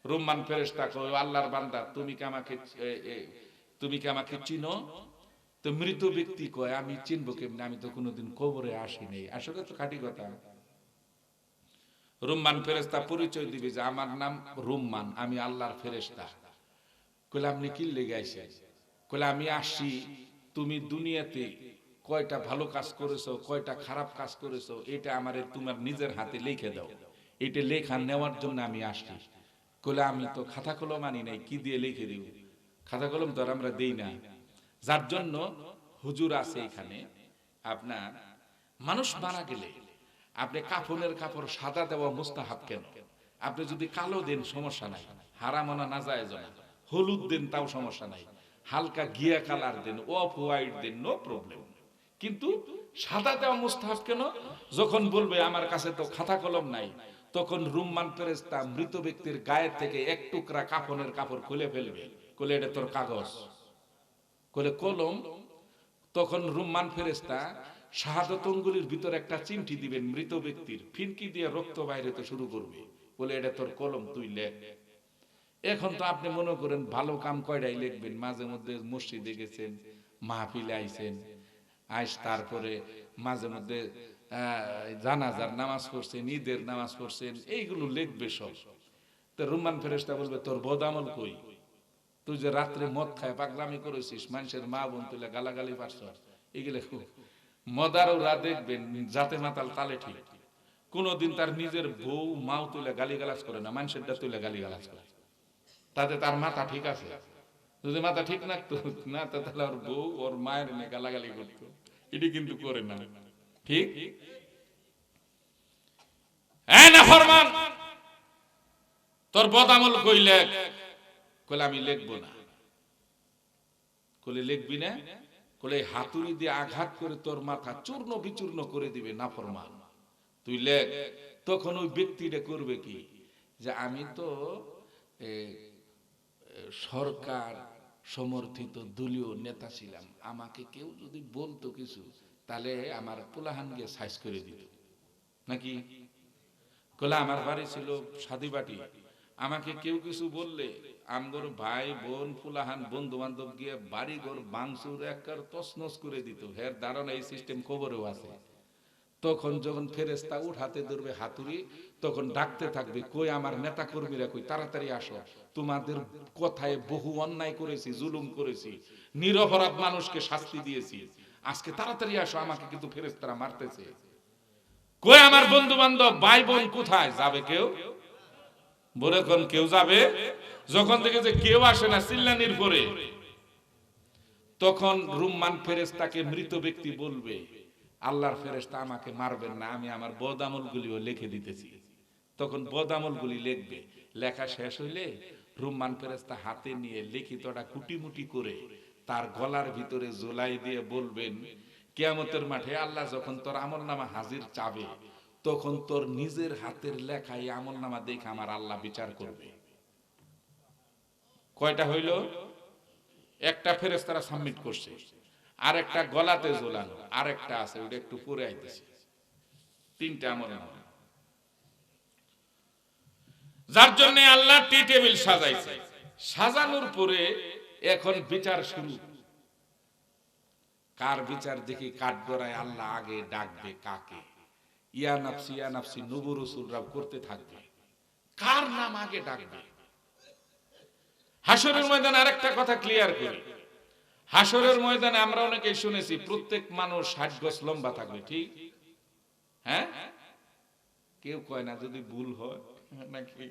রুম্মান ফেরেশতা কয়, আল্লাহর বান্দা, তুমি কি আমাকে চিনো? তো মৃত ব্যক্তি কয়, আমি চিনবো কেমনে, আমি তো কোনোদিন কবরে আসি নাই। আসলে তো খাঁটি কথা। রুম্মান ফেরেশতা পরিচয় দিবে যে আমার নাম রুম্মান, আমি আল্লাহর ফেরেশতা। কইলে আপনি কি লেগে আইছেন? কইলে আমি আসছি, তুমি দুনিয়াতে কয়টা ভালো কাজ করেছো, কয়টা খারাপ কাজ করেছো, এটা আমারে তোমার নিজের হাতে লিখে দাও। এটা লেখা নেওয়ার জন্য আমি আসছি। কইলে আমি তো খাতা কলম আনি নাই, কি দিয়ে লিখে দিব? খাতা কলম তো আর আমরা দেই না। যার জন্য হুজুর আছে এখানে। আপনার মানুষ মারা গেলে আপনি কাফনের কাপড় সাদা দেওয়া মুস্তাহাব কেন? আপনি যদি কালো দেন সমস্যা নাই, হারামনা না যায় না। হলুদ দেন তাও সমস্যা নাই, হালকা গিয়া কালার দেন, অফ হোয়াইট দেন, নো প্রবলেম। কিন্তু সাদা দেওয়া মুস্তাহাব কেন? যখন বলবে আমার কাছে তো খাতা কলম নাই, তখন রুম্মান ফেরেশতা মৃত ব্যক্তির গায়ের থেকে এক টুকরা কাফনের কাপড় খুলে ফেলবে। কলে এটা তোর কাগজ, কলে কলম। তখন রুম্মান ফেরেশতা শাহাদাত আঙ্গুলের ভিতর একটা চিমটি দিবেন মৃত ব্যক্তির, ফিনকি দিয়ে রক্ত বাইরে তো শুরু করবে, বলে এটা তোর কলম, তুই লেখ। এখন তো আপনি মনে করেন ভালো কাম কয়টাই লিখবেন। মাঝে মধ্যে মসজিদে গেছেন, মাহফিলে আইছেন, আইস তারপরে মাঝে মধ্যে জানাজার নামাজ পড়ছেন, ঈদের নামাজ পড়ছেন, এইগুলো লিখবে সব। তো রুম্মান ফেরেশতা বলবে, তোর বদামল কই? তুই যে রাত্রে মদ খায় পাগলামি করেছিস, মানুষের মা বোন তুলে গালাগালি পারছ, এগুলো মদাররা দেখবেন জাতে মাতাল তালে ঠিক। কোনদিন তার নিজের বউ মাও তুলে গালিগালাজ করে না, মানুষেরটা তুলে গালিগালাজ করে। তাতে তার মাথা ঠিক আছে? যদি মাথা ঠিক রাখতো না, তাহলে ওর বউ ওর মায়ের নিয়ে গালাগালি করতো। এটি কিন্তু করে না, ঠিক? না ফরমান, তোর বদামল কই লেখ। কইলে আমি লিখবো না। কইলে লিখবি না? কইলে হাতুড়ি দিয়ে আঘাত করে তোর মাথা চূর্ণ বিচূর্ণ করে দিবে নাফরমান, তুই লেখ। তখন ওই ব্যক্তিটা করবে কি, যে আমি তো সরকার সমর্থিত দলীয় নেতা ছিলাম, আমাকে কেউ যদি বলতো কিছু, তাহলে আমার পোলাহান গিয়ে সাইজ করে দিত নাকি। কইলে আমার বাড়ি ছিল সাদিবাটি, আমাকে কেউ কিছু বললে আমগর ভাই বোন ফুলাহান বন্ধু বান্ধব গিয়ে বাড়ি ঘর বাংসুর একবার তছনছ করে দিত। হের ধারণা এই সিস্টেম খবরেও আছে। তখন যখন ফেরেশতা উঠাতে ধরবে হাতুড়ি, তখন ডাকতে থাকবে, কই আমার নেতা কর্মীরা কই, তাড়াতাড়ি আসো, তোমাদের কথায় বহু অন্যায় করেছি, জুলুম করেছি, নিরপরাধ মানুষকে শাস্তি দিয়েছি, আজকে তাড়াতাড়ি আসো, আমাকে কিন্তু ফেরেশতারা মারতেছে। কই আমার বন্ধু বান্ধব ভাই বোন কোথায় যাবে? কেউ বলে কোন কেউ যাবে? যখন থেকে যে কেউ আসে না চিল্লানির পরে, তখন রুম্মান ফেরেশতাকে মৃত ব্যক্তি বলবে, আল্লাহর ফেরেশতা আমাকে মারবেন না, আমি আমার বদ আমলগুলিও লিখে দিতেছি। তখন বদ আমলগুলি লিখবে। লেখা শেষ হইলে রুম্মান ফেরেশতা হাতে নিয়ে লিখিতটা কুটিমুটি করে তার গলার ভিতরে ঝোলাই দিয়ে বলবেন, কিয়ামতের মাঠে আল্লাহ যখন তোর আমলনামা হাজির চাবে, তখন তোর নিজের হাতের লেখায় আমলনামা দেখে আমার আল্লাহ বিচার করবে। কয়টা হইল? একটা ফেরেশতারা সাবমিট করছে, আর একটা গলাতে ঝোলানো, আর একটা আছে ওটা একটু পরে আইতেছে। তিনটা আমলনামা, যার জন্য আল্লাহ টি টেবিল সাজাইছে। সাজানোর পরে এখন বিচার শুরু। কার বিচার দেখি? কাঠগড়ায় আল্লাহ আগে ডাকবে কাকে? ইয়া নাফসি নবী রাসূলরাও করতে থাকবে। কার নাম আগে ডাকবে? হাসরের ময়দানে আরেকটা কথা ক্লিয়ার করি। হাসরের ময়দানে আমরা অনেকেই শুনেছি প্রত্যেক মানুষ 60 গজ লম্বা থাকবে, ঠিক? হ্যাঁ, কেউ কয় না যদি ভুল হয় নাকি?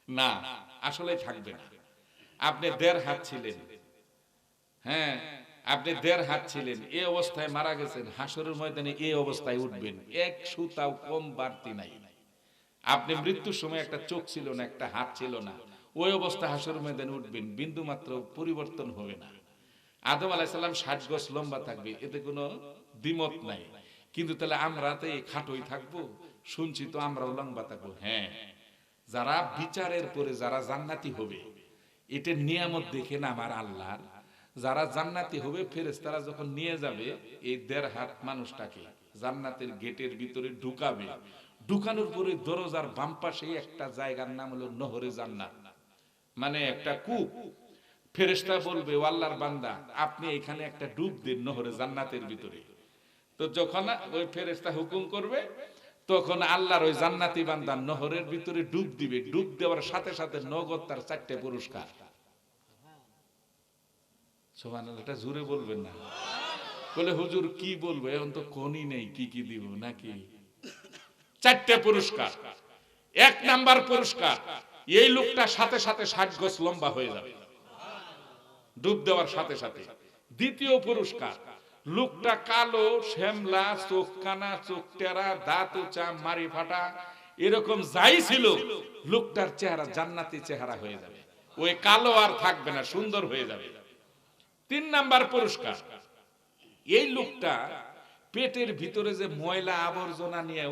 না, আসলে থাকবে না। আপনি 1.5 হাত ছিলেন, হ্যাঁ আপনি 1.5 হাত ছিলেন, এই অবস্থায় মারা গেছেন। হাসরের ময়দানে এই অবস্থায় উঠবেন, এক সুতাও কম বাড়তি নাই। আপনি মৃত্যুর সময় একটা চোখ ছিল না, একটা হাত ছিল না, ওই অবস্থায় হাসরের ময়দানে উঠবেন, বিন্দু মাত্র পরিবর্তন হবে না। আদম আলাইহিস সালাম 60 গজ লম্বা থাকবে, এতে কোনো দ্বিমত নাই। কিন্তু তাহলে আমরা তো এই খাটোই থাকবো? শুনছি তো আমরাও লম্বা থাকবো। হ্যাঁ, যারা বিচারের পরে যারা জান্নাতি হবে, এটা নিয়ামত দেখেন আমার আল্লাহর। যারা জান্নাতি হবে ফেরেশতারা যখন নিয়ে যাবে এই 1.5 হাত মানুষটাকে জান্নাতের গেটের ভিতরে ঢুকাবে, ঢুকানোর পরে দরজার বাম পাশে একটা জায়গার নাম হলো নহরে জান্নাত, মানে একটা কূপ। ফেরেশতা বলবে, ও আল্লাহর বান্দা, আপনি এখানে একটা ডুব দেন নহরে জান্নাতের ভিতরে। তো যখন ওই ফেরেশতা হুকুম করবে, তখন আল্লাহর ওই জান্নাতি বান্দা নহরের ভিতরে ডুব দিবে। ডুব দেওয়ার সাথে সাথে নগদ তার 4টে পুরস্কার। সুবহানাল্লাহ, এটা জোরে বলবেন না? বলে হুজুর কি বলবো, এখন তো কোনই নেই, কি কি দিব নাকি? 4টে পুরস্কার। 1 নাম্বার পুরস্কার, এই লোকটা সাথে সাথে 60 গজ লম্বা হয়ে যাবে ডুব দেওয়ার সাথে সাথে। দ্বিতীয় পুরস্কার, লোকটা কালো, শ্যামলা, চোখ কানা, চোখ টেরা, দাঁত উঁচা, মারি ফাটা, এরকম যাই ছিল, লোকটার চেহারা জান্নাতি চেহারা হয়ে যাবে। ওই কালো আর থাকবে না, সুন্দর হয়ে যাবে। 3 নাম্বার পুরস্কার, এই লোকটা পেটের ভিতরে যে ময়লা আবর্জনা নিয়ে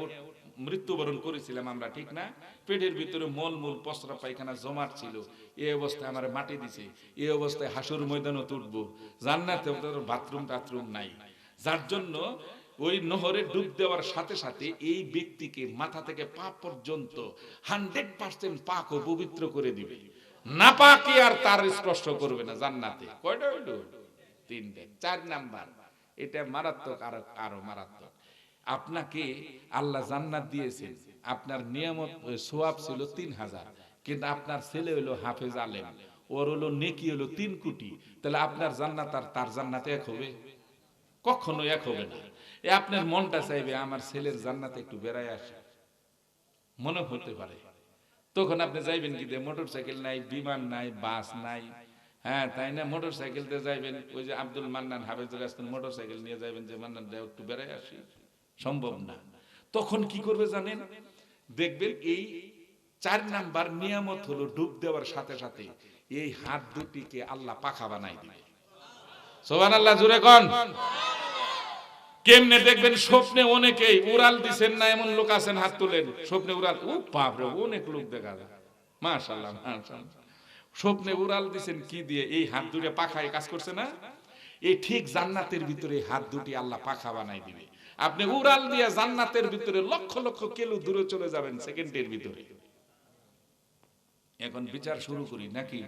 মৃত্যুবরণ করেছিলাম আমরা, ঠিক না? পেটের ভিতরে মলমূল পসরা পায়খানা জমাট ছিল, এই অবস্থায় আমার মাটি দিছে। এই অবস্থায় হাসর ময়দানে তুলবো, জান্নাতে বাথরুম টাথরুম নাই। যার জন্য ওই নহরে ডুব দেওয়ার সাথে সাথে এই ব্যক্তিকে মাথা থেকে পা পর্যন্ত 100% পাক ও পবিত্র করে দিবে। না পাকি আর তার স্পর্শ করবে না জান্নাতে। কয়টা হইল? 3টে। 4 নাম্বার, এটা মারাত্মক, আরো মারাত্মক। আপনাকে আল্লাহ জান্নাত দিয়েছেন, আপনার নিয়ামত সওয়াব ছিল 3000, কিন্তু আপনার ছেলে হলো হাফেজ আলেম, ওর হলো নেকি হলো 3 কোটি। তাহলে আপনার জান্নাত আর তার জান্নাত এক হবে? কখনো এক হবে না। আপনার মনটা চাইবে আমার ছেলের জান্নাতে একটু বেড়ায় আসে, মনে হতে পারে। তখন আপনি যাইবেন কি দিয়ে? মোটরসাইকেল নাই, বিমান নাই, বাস নাই, হ্যাঁ তাই না? মোটরসাইকেল দিয়ে যাইবেন, ওই যে আব্দুল মান্নান হাফেজুল হাসান মোটরসাইকেল নিয়ে যাইবেন যে মান্নান দেয় একটু বেড়ায় আসি, সম্ভব না। তখন কি করবে জানেন? দেখবেন এই 4 নাম্বার নিয়ামত হলো ডুব দেওয়ার সাথে সাথে এই হাত দুটিকে আল্লাহ পাখা বানাই দিবে। সুবহানাল্লাহ, জোরে কোন। কেমনে দেখবেন? স্বপ্নে অনেকেই উড়াল দিছেন না, এমন লোক আছেন, হাত তুলেন। স্বপ্নে উড়াল, ও বাপ রে, অনেক লোক দেখা যায়, মাশাআল্লাহ মাশাআল্লাহ। স্বপ্নে উড়াল দিছেন কি দিয়ে? এই হাত দুটো পাখায় কাজ করছে না? এই ঠিক জান্নাতের ভিতরে হাত দুটি আল্লাহ পাখা বানাই দিবে। আপনি উড়াল দিয়ে জান্নাতের ভিতরে লক্ষ লক্ষ কিলো দূরে চলে যাবেন সেকেন্ডের ভিতরে। এখন বিচার শুরু করি নাকি?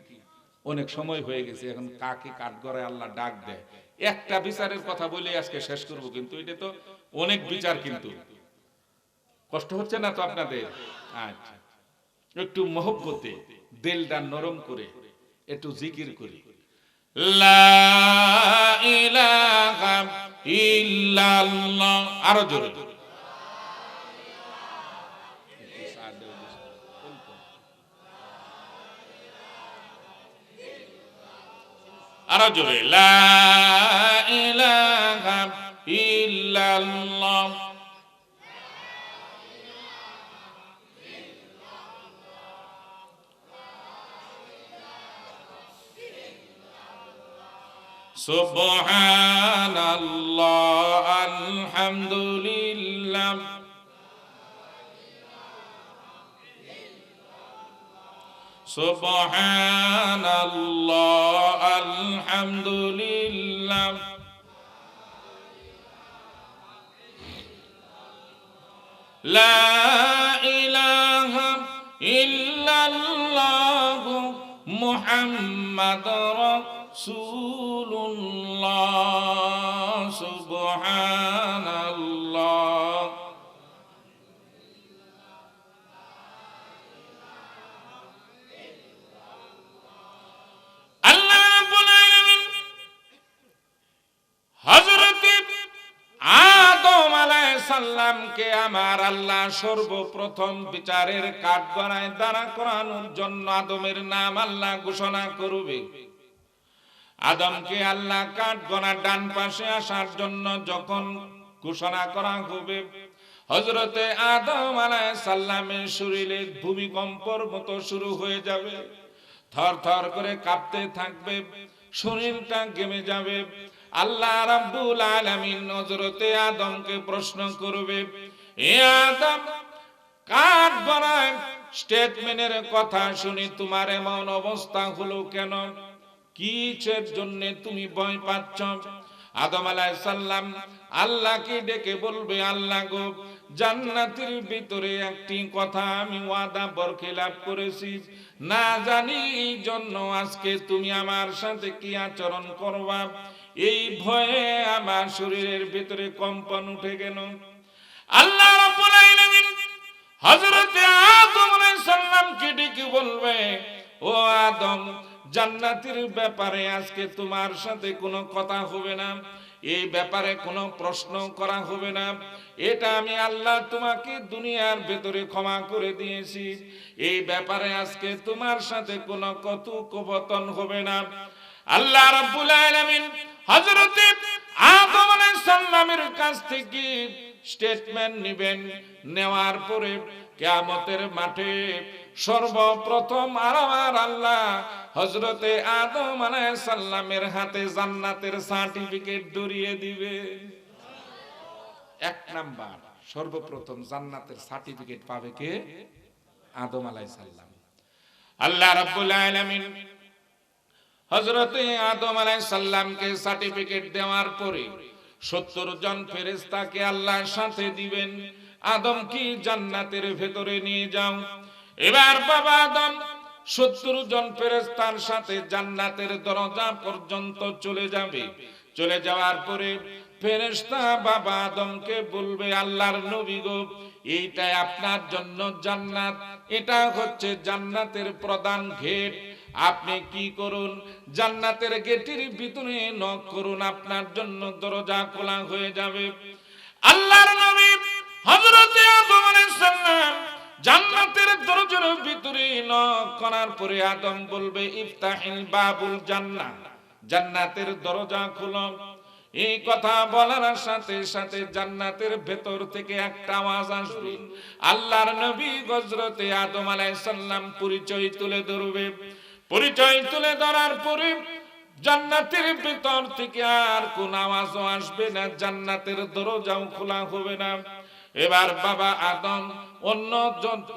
অনেক সময় হয়ে গেছে, এখন কাকে কাঠগড়ায় আল্লাহ ডাক দেয়। একটা বিচারের কথা বলে আজকে শেষ করব, কিন্তু এটা তো অনেক বিচার, কিন্তু কষ্ট হচ্ছে না তো আপনাদের? আচ্ছা, একটু মহব্বতে দিলটা নরম করে একটু জিকির করি। লা ইলাহা ইল্লাল্লাহ, আরো জোরে। আরো জোরে লা ইলাহা ইল্লাল্লাহ। সুবহানাল্লাহ আলহামদুলিল্লাহ। সুবহানাল্লাহ আলহামদুলিল্লাহ। লা ইলাহা ইল্লাল্লাহ মুহাম্মাদুর রাসূলুল্লাহ। সুবহানাল্লাহ। আল্লাহ রাব্বুল আলামিন হযরত আদম আলাইহিস সালামকে আমার আল্লাহ সর্বপ্রথম বিচারের কাঠগড়ায় দাঁড়া করানোর জন্য আদমের নাম আল্লাহ ঘোষণা করবে। আদমকে আল্লাহ কাঠগড়ার ডান পাশে আসার জন্য যখন ঘোষণা করা হবে, হযরতে আদম আলাইহিস সালামের শরীরে ভূমিকম্পর মতো শুরু হয়ে যাবে, থর থর করে কাঁপতে থাকবে, শরীরটা ঘেমে যাবে। আল্লাহ রাব্বুল আলামিন হযরতে আদমকে প্রশ্ন করবে, এ আদম, কাঠগড়ায় স্টেটমেন্টের কথা শুনে তোমার এমন অবস্থা হলো কেন? কিসের জন্য তুমি ভয় পাচ্ছ? আদম আলাইহিস সালাম আল্লাহকে ডেকে বলবে, আল্লাহ গো, জান্নাতের ভিতরে একটি কথা আমি ওয়াদা বরখিলাপ করেছি, না জানি এই জন্য আজকে তুমি আমার সাথে কি আচরণ করবা, এই ভয়ে আমার শরীরের ভিতরে কম্পন উঠে গেল। আল্লাহ রাব্বুল আলামিন হযরত আদম আলাইহিস সালামকে ডেকে বলবে, ও আদম, জান্নাতের ব্যাপারে আজকে তোমার সাথে কোনো কথা হবে না, এই ব্যাপারে কোনো প্রশ্ন করা হবে না। এটা আমি আল্লাহ তোমাকে দুনিয়ার ভেতরে ক্ষমা করে দিয়েছি, এই ব্যাপারে আজকে তোমার সাথে কোনো কথোপকথন হবে না। আল্লাহ রাব্বুল আলামিন হযরত আদম আলাইহিস সালামের কাছ থেকে স্টেটমেন্ট নেবেন, নেওয়ার পরে কিয়ামতের মাঠে সর্বপ্রথম আমার আল্লাহ হযরতে আদম আলাইহিস সালামের হাতে জান্নাতের সার্টিফিকেট ধরিয়ে দিবে। এক নাম্বার, সর্বপ্রথম জান্নাতের সার্টিফিকেট পাবে কে? আদম আলাইহিস সালাম। আল্লাহ রাব্বুল আলামিন হযরতে আদম আলাইহিস সালামকে সার্টিফিকেট দেওয়ার পরে 70 জন ফেরেশতাকে আল্লাহর সাথে দিবেন, আদম কি জান্নাতের ভেতরে নিয়ে যাও। এবার বাবা আদম 70 জন ফেরেশতার সাথে জান্নাতের দরজা পর্যন্ত চলে যাবে। চলে যাওয়ার পরে ফেরেশতা বাবা আদমকে বলবে, আল্লাহর নবী গো, এইটাই আপনার জন্য জান্নাত, এটা হচ্ছে জান্নাতের প্রধান গেট। আপনি কি করুন, জান্নাতের গেটের ভিতরে নক করুন, আপনার জন্য দরজা খোলা হয়ে যাবে। আল্লাহর নবী হযরতে আদম আলাইহিস সালাম জান্নাতের দরজার ভিতরে নক করার পরে আদম বলবে, ইফতাহিল বাবুল জান্নাহ, জান্নাতের দরজা খুলো। এই কথা বলার সাথে সাথে জান্নাতের ভেতর থেকে একটা আওয়াজ আসবে। আল্লাহর নবী হযরতে আদম আলাইহিস সালাম পরিচয় তুলে ধরবে। পরিচয় তুলে ধরার পরে জান্নাতের ভেতর থেকে আর কোন আওয়াজও আসবে না, জান্নাতের দরজাও খোলা হবে না। এবার বাবা আদম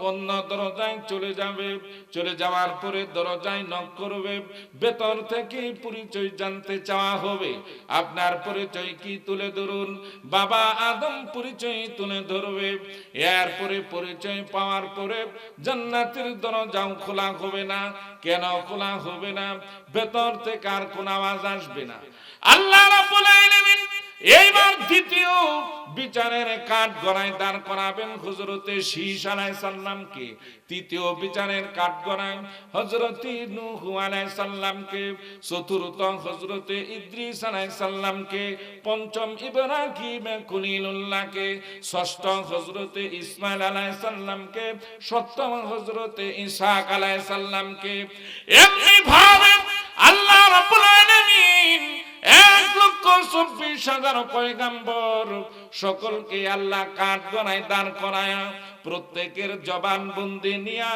অন্য দরজায় চলে যাবে। চলে যাওয়ার পরে দরজায় নক করবে, ভেতর থেকে পরিচয় জানতে চাওয়া হবে, আপনার পরিচয় কি তুলে ধরুন। বাবা আদম পরিচয় তুলে ধরবে। এরপরে পরিচয় পাওয়ার পরে জান্নাতের দরজাও খোলা হবে না। কেন খোলা হবে না? ভেতর থেকে আর কোন আওয়াজ আসবে না। আল্লাহ রাব্বুল আলামিন এইবার দ্বিতীয় বিচারের কাঠগড়ায় দাঁড় করাবেন হযরতে শীশ আলাইহিস সালামকে। তৃতীয় বিচারের কাঠগড়ায় হযরতে নূহ আলাইহিস সালামকে, চতুর্থ হযরতে ইদ্রিস আলাইহিস সালামকে, পঞ্চম ইব্রাহিম খলিলুল্লাহকে, ষষ্ঠ হযরতে ইসমাঈল আলাইহিস সালামকে, সপ্তম হযরতে ইসহাক আলাইহিস সালামকে। এমনি ভাবে আল্লাহ রাব্বুল আলামিন 1,24,000 পয়গম্বর সকলকে আল্লাহ কাঠগড়ায় দাঁড় করায়া প্রত্যেকের জবানবন্দি নিয়া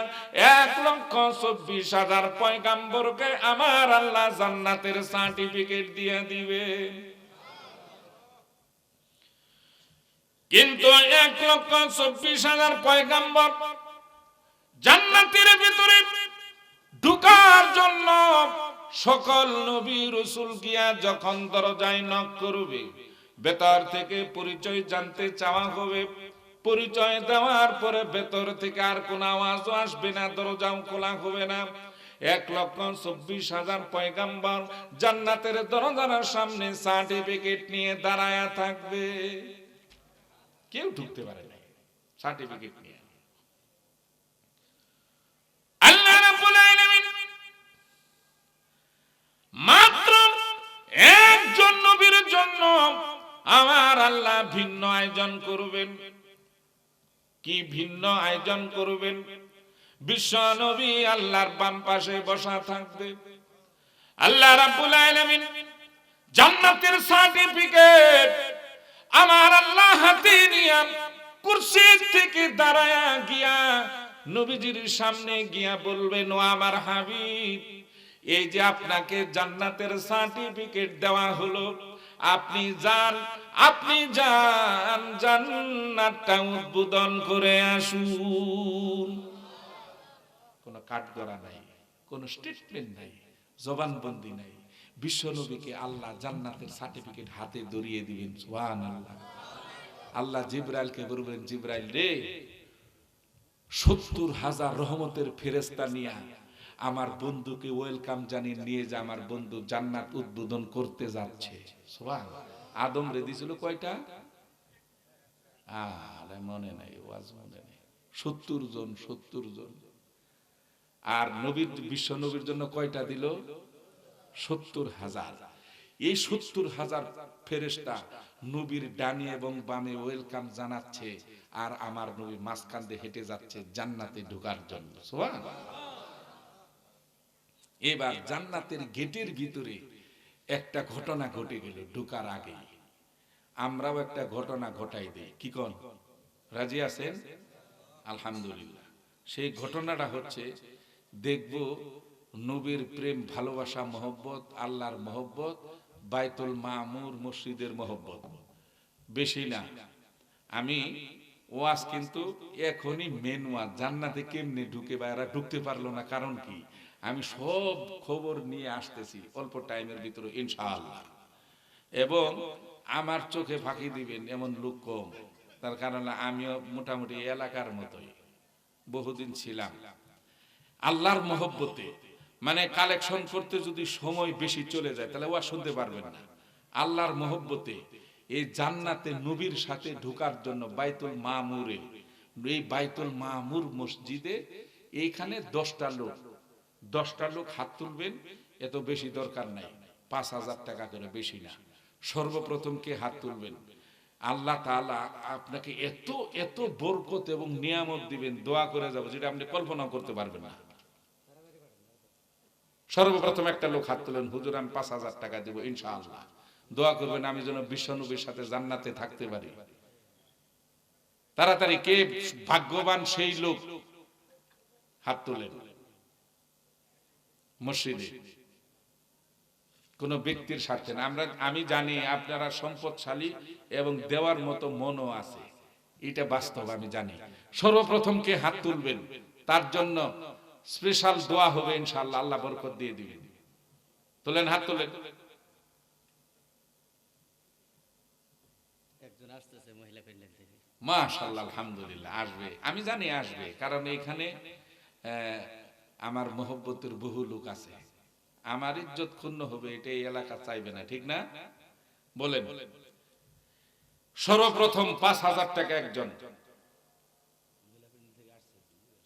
1,24,000 পয়গম্বরকে আমার আল্লাহ জান্নাতের সার্টিফিকেট দিয়ে দিবে। কিন্তু 1,24,000 পয়গম্বর জান্নাতের ভিতরে ঢোকার জন্য সকল নবী রাসূল গিয়া যখন দরজায় নক করবে, ভেতর থেকে পরিচয় জানতে চাওয়া হবে। পরিচয় দেওয়ার পরে ভেতর থেকে আর কোন আওয়াজও আসবে না, দরজাও খোলা হবে না। 1,24,000 পয়গম্বর জান্নাতের দরজার সামনে সার্টিফিকেট নিয়ে দাঁড়ায়া থাকবে, কেউ ঢুকতে পারে না সার্টিফিকেট নিয়ে। আল্লাহ রাব্বুল আলামিন মাত্র একজন নবীর জন্য আমার আল্লাহ ভিন্ন আয়োজন করবেন। কি ভিন্ন আয়োজন করবেন? বিশ্ব নবী আল্লাহর বাম পাশে বসা থাকবে। আল্লাহ রাব্বুল আলামিন জান্নাতের সার্টিফিকেট আমার আল্লাহ হাতে নিয়ে কুরসি থেকে দাঁড়ায়া গিয়া নবীজির সামনে গিয়া বলবেন, ও আমার হাবিব, এই যে আপনাকে জান্নাতের সার্টিফিকেট দেওয়া হলো, আপনি যান জান্নাতটা উদ্বোধন করে আসুন। কোন কাঠগড়া নাই, কোন স্টেটমেন্ট নাই, জবানবন্দি নাই। বিশ্বনবীকে আল্লাহ জান্নাতের সার্টিফিকেট হাতে ধরিয়ে দিবেন। সুবহানাল্লাহ। আল্লাহ জিবরাইলকে বলবেন, জিবরাইল রে, 70,000 রহমতের ফেরেশতা নিয়ে আমার বন্ধুকে ওয়েলকাম জানিয়ে নিয়ে যা, আমার বন্ধু জান্নাত উদ্বোধন করতে যাচ্ছে। সুবহানাল্লাহ। আদম রে দিছিল কয়টা? আরে মনে নাই, ওয়াজ মনে নাই। 70 জন। আর নবীর, বিশ্ব নবীর জন্য কয়টা দিল? 70,000। এই 70,000 ফেরেশতা নবীর ডানে এবং বামে ওয়েলকাম জানাচ্ছে, আর আমার নবী মাঝখান দিয়ে হেঁটে যাচ্ছে জান্নাতে ঢোকার জন্য। সুবহানাল্লাহ। এবার জান্নাতের গেটের ভিতরে একটা ঘটনা ঘটে গেল ঢোকার আগে। আমরাও একটা ঘটনা ঘটাই দেই, কি কোন? রাজি আছেন? আলহামদুলিল্লাহ। সেই ঘটনাটা হচ্ছে, দেখব নবীর প্রেম, ভালোবাসা, মহব্বত, আল্লাহর মহব্বত, বাইতুল মামুর মসজিদের মহব্বত, বেশি না। আমি ওয়াজ কিন্তু এখনই মেন ওয়াজ, জান্নাতে কেমনে ঢুকে বা এরা ঢুকতে পারলো না, কারণ কি? আমি সব খবর নিয়ে আসতেছি অল্প টাইমের ভিতরে ইনশাআল্লাহ। এবং আমার চোখে ফাঁকি দিবেন এমন লোক কম, তার কারণ আমিও মোটামুটি এলাকার মতোই বহুদিন ছিলাম। আল্লাহর মহব্বতে মানে কালেকশন করতে যদি সময় বেশি চলে যায় তাহলে ওয়া শুনতে পারবেন না। আল্লাহর মহব্বতে এই জান্নাতে নবীর সাথে ঢোকার জন্য বাইতুল মামুরে, এই বাইতুল মামুর মসজিদে এইখানে 10টা লোক হাত তুলবেন। এত বেশি দরকার নাই, 5,000 টাকা করে, বেশি না। সর্বপ্রথম কে হাত তুলবেন? আল্লাহ তাআলা আপনাকে এত এত বরকত এবং নিয়ামত দিবেন, দোয়া করে যাব যেটা আপনি কল্পনা করতে পারবেন না। সর্বপ্রথম একটা লোক হাত তুলেন, হুজুর আমি 5,000 টাকা দেব ইনশাআল্লাহ, দোয়া করবেন আমি যেন বিশ্বনবীর সাথে জান্নাতে থাকতে পারি। তাড়াতাড়ি কে ভাগ্যবান সেই লোক হাত তুলেন। মসজিদে কোন ব্যক্তির স্বার্থে না। আমি জানি আপনারা সম্পদশালী এবং দেওয়ার মতো মনও আছে, এটা বাস্তব, আমি জানি। সর্বপ্রথম কে হাত তুলবেন তার জন্য স্পেশাল দোয়া হবে ইনশাআল্লাহ, আল্লাহ বরকত দিয়ে দিবেন। তোলেন, হাত তোলেন। একজন আসতেছে মহিলা প্যান্ডেল থেকে, মাশাআল্লাহ, আলহামদুলিল্লাহ। আসবে, আমি জানি আসবে, কারণ এখানে আমার মহব্বতের বহু লোক আছে। আমার ইজ্জত ক্ষুণ্ণ হবে, এটা এই এলাকা চাইবে না, ঠিক না? বলেন। সর্বপ্রথম 5,000 টাকা একজন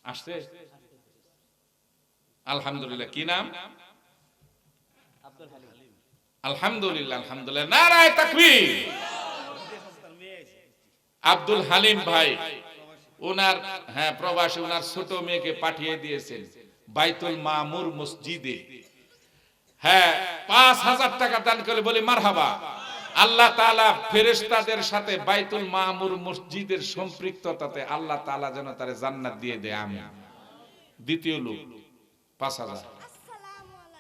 আসছে, আলহামদুলিল্লাহ। কি নাম? আলহামদুলিল্লাহ, আলহামদুলিল্লাহ, নারায়ে তাকবীর। আব্দুল হালিম ভাই, ওনার প্রবাসী, ওনার ছোট মেয়েকে পাঠিয়ে দিয়েছেন বাইতুল মামুর মসজিদে। হ্যাঁ 5,000 টাকা দান করে বলি মারহাবা। আল্লাহ তাআলা ফেরেশতাদের সাথে বাইতুল মামুর মসজিদের সম্পৃক্ততাতে আল্লাহ তাআলা যেন তারে জান্নাত দিয়ে দেয়, আমিন। দ্বিতীয় লোক 5,000।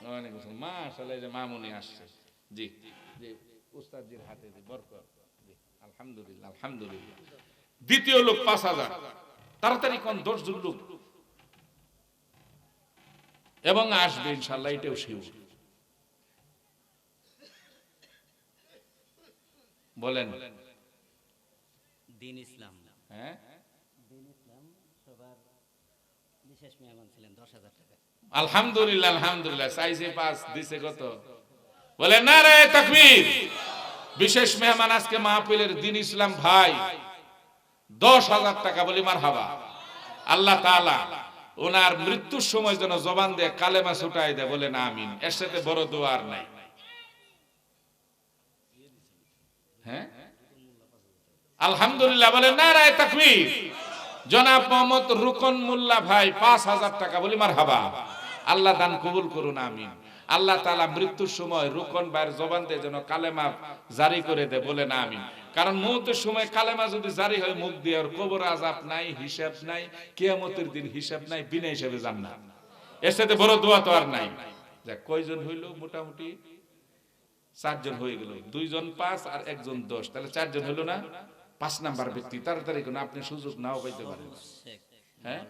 ওয়ালাইকুম আসসালাম, মাশাআল্লাহ, এই যে মামুনি আসছে। জি জি, উস্তাদজির হাতে দি বরকত। জি আলহামদুলিল্লাহ আলহামদুলিল্লাহ। দ্বিতীয় লোক 5,000, তাড়াতাড়ি কোন 10 জন লোক এবং আসবে ইনশাআল্লাহ, এটাও শিওর। বলেন দিন ইসলাম, হ্যাঁ দিন ইসলাম সবার বিশেষ মেহমান ছিলেন 10,000 টাকা। আলহামদুলিল্লাহ আলহামদুলিল্লাহ। চাইছে 5 দিছে কত? বলে নারায়ে তাকবীর। বিশেষ মেহমান আজকে মাহফিলের দিন ইসলাম ভাই 10,000 টাকা, বলি মারহাবা। আল্লাহ তাআলা ওনার মৃত্যুর সময় যেন জবান দিয়ে কালেমা ছুটাই দেয়, বলেন আমিন। এর সাথে বড় দোয়া আর নাই। হ্যাঁ আলহামদুলিল্লাহ, বলেন নারায়ে তাকবীর। জনাব মোহাম্মদ রুকন মোল্লা ভাই 5,000 টাকা, বলি মারহাবা। আল্লাহ দান কবুল করুন, আমিন। আল্লাহ তাআলা মৃত্যুর সময় রুকন ভাইয়ের জবান দিয়ে যেন কালেমা জারি করে দেয়, বলেন আমিন। কারণ মওতের সময় কালেমা যদি জারি হয় মুখ দিয়ে, আর কবর আযাব নাই, হিসাব নাই, কিয়ামতের দিন হিসাব নাই, বিনা হিসাবে জান্নাত। এর সাথে বড় দোয়া তো আর নাই। যা কয়জন হইল? মোটামুটি 4 জন হয়ে গেল। 2 জন 5 আর 1 জন 10, তাহলে 4 জন হলো না? 5 নাম্বার ব্যক্তি তাড়াতাড়ি কোন, আপনি সুযোগ নাও পাইতে পারেন। শেখ হ্যাঁ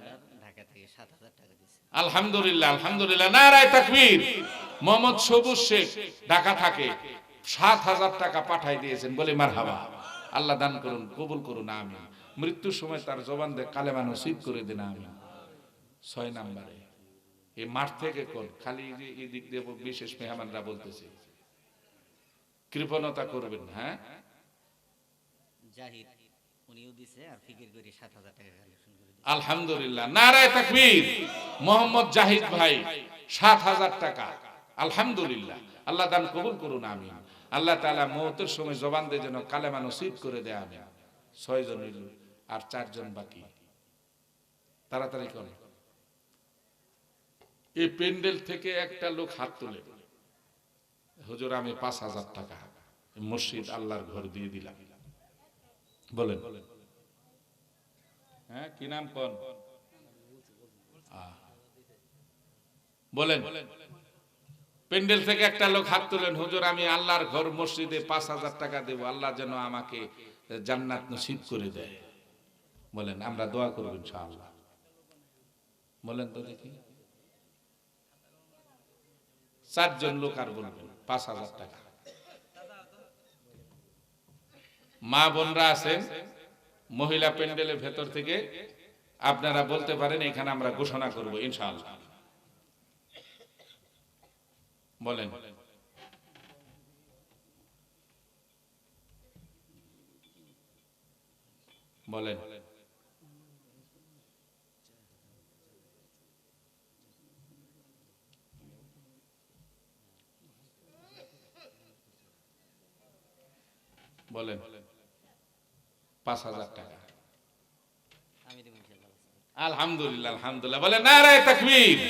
ঢাকা থেকে 7,000 টাকা দিয়েছে। আলহামদুলিল্লাহ আলহামদুলিল্লাহ, নারায়ে তাকবীর। মোহাম্মদ সবুজ শেখ ঢাকা থাকে 7,000 টাকা পাঠাই দিয়েছেন, বলে মারহাবা। আল্লাহ দান করুন, কবুল করুন, আমিন। মৃত্যুর সময় তার জবান দিয়ে কালেমা নসিব করে দেন, আমিন। 6 নম্বরে এই মাঠ থেকে কোন খালি যে এই দিক দিয়ে বিশেষ মেহমানরা বলতেছে কৃপণতা করবেন। হ্যাঁ জাহিদ উনিও দিছে, আর ফিকির করে 7,000 টাকা কালেকশন করে দিয়েছে। আলহামদুলিল্লাহ, নারায়ে তাকবীর। মোহাম্মদ জাহিদ ভাই 7,000 টাকা, আলহামদুলিল্লাহ। আল্লাহ দান কবুল করুন, আমিন। আল্লাহ তাআলা মওতের সময় জবান দিয়ে যেন কালেমা নসিব করে দেয়, আমিন। 6 জন হইল, আর 4 জন বাকি। তাড়াতাড়ি করুন। এই প্যান্ডেল থেকে একটা লোক হাত তুলে, হুজুর আমি 5,000 টাকা মসজিদ আল্লাহর ঘর দিয়ে দিলাম। বলেন হ্যাঁ কি নাম কোন? বলেন। প্যান্ডেল থেকে একটা লোক হাত তুলেন, হুজুর আমি আল্লাহর ঘর মসজিদে 5,000 টাকা দেব, আল্লাহ যেন আমাকে জান্নাত নসিব করে দেয়। বলেন আমরা দোয়া করব ইনশাআল্লাহ। বলেন তো দেখি। 4 জন লোক আর বলবেন 5,000 টাকা। মা বোনরা আছেন মহিলা প্যান্ডেলের ভেতর থেকে, আপনারা বলতে পারেন, এখানে আমরা ঘোষণা করব ইনশাআল্লাহ। বলেন বলেন বলেন 5,000 টাকা। আমি দেব ইনশাআল্লাহ। আলহামদুলিল্লাহ আলহামদুলিল্লাহ, বলে নারায়ে তাকবীর।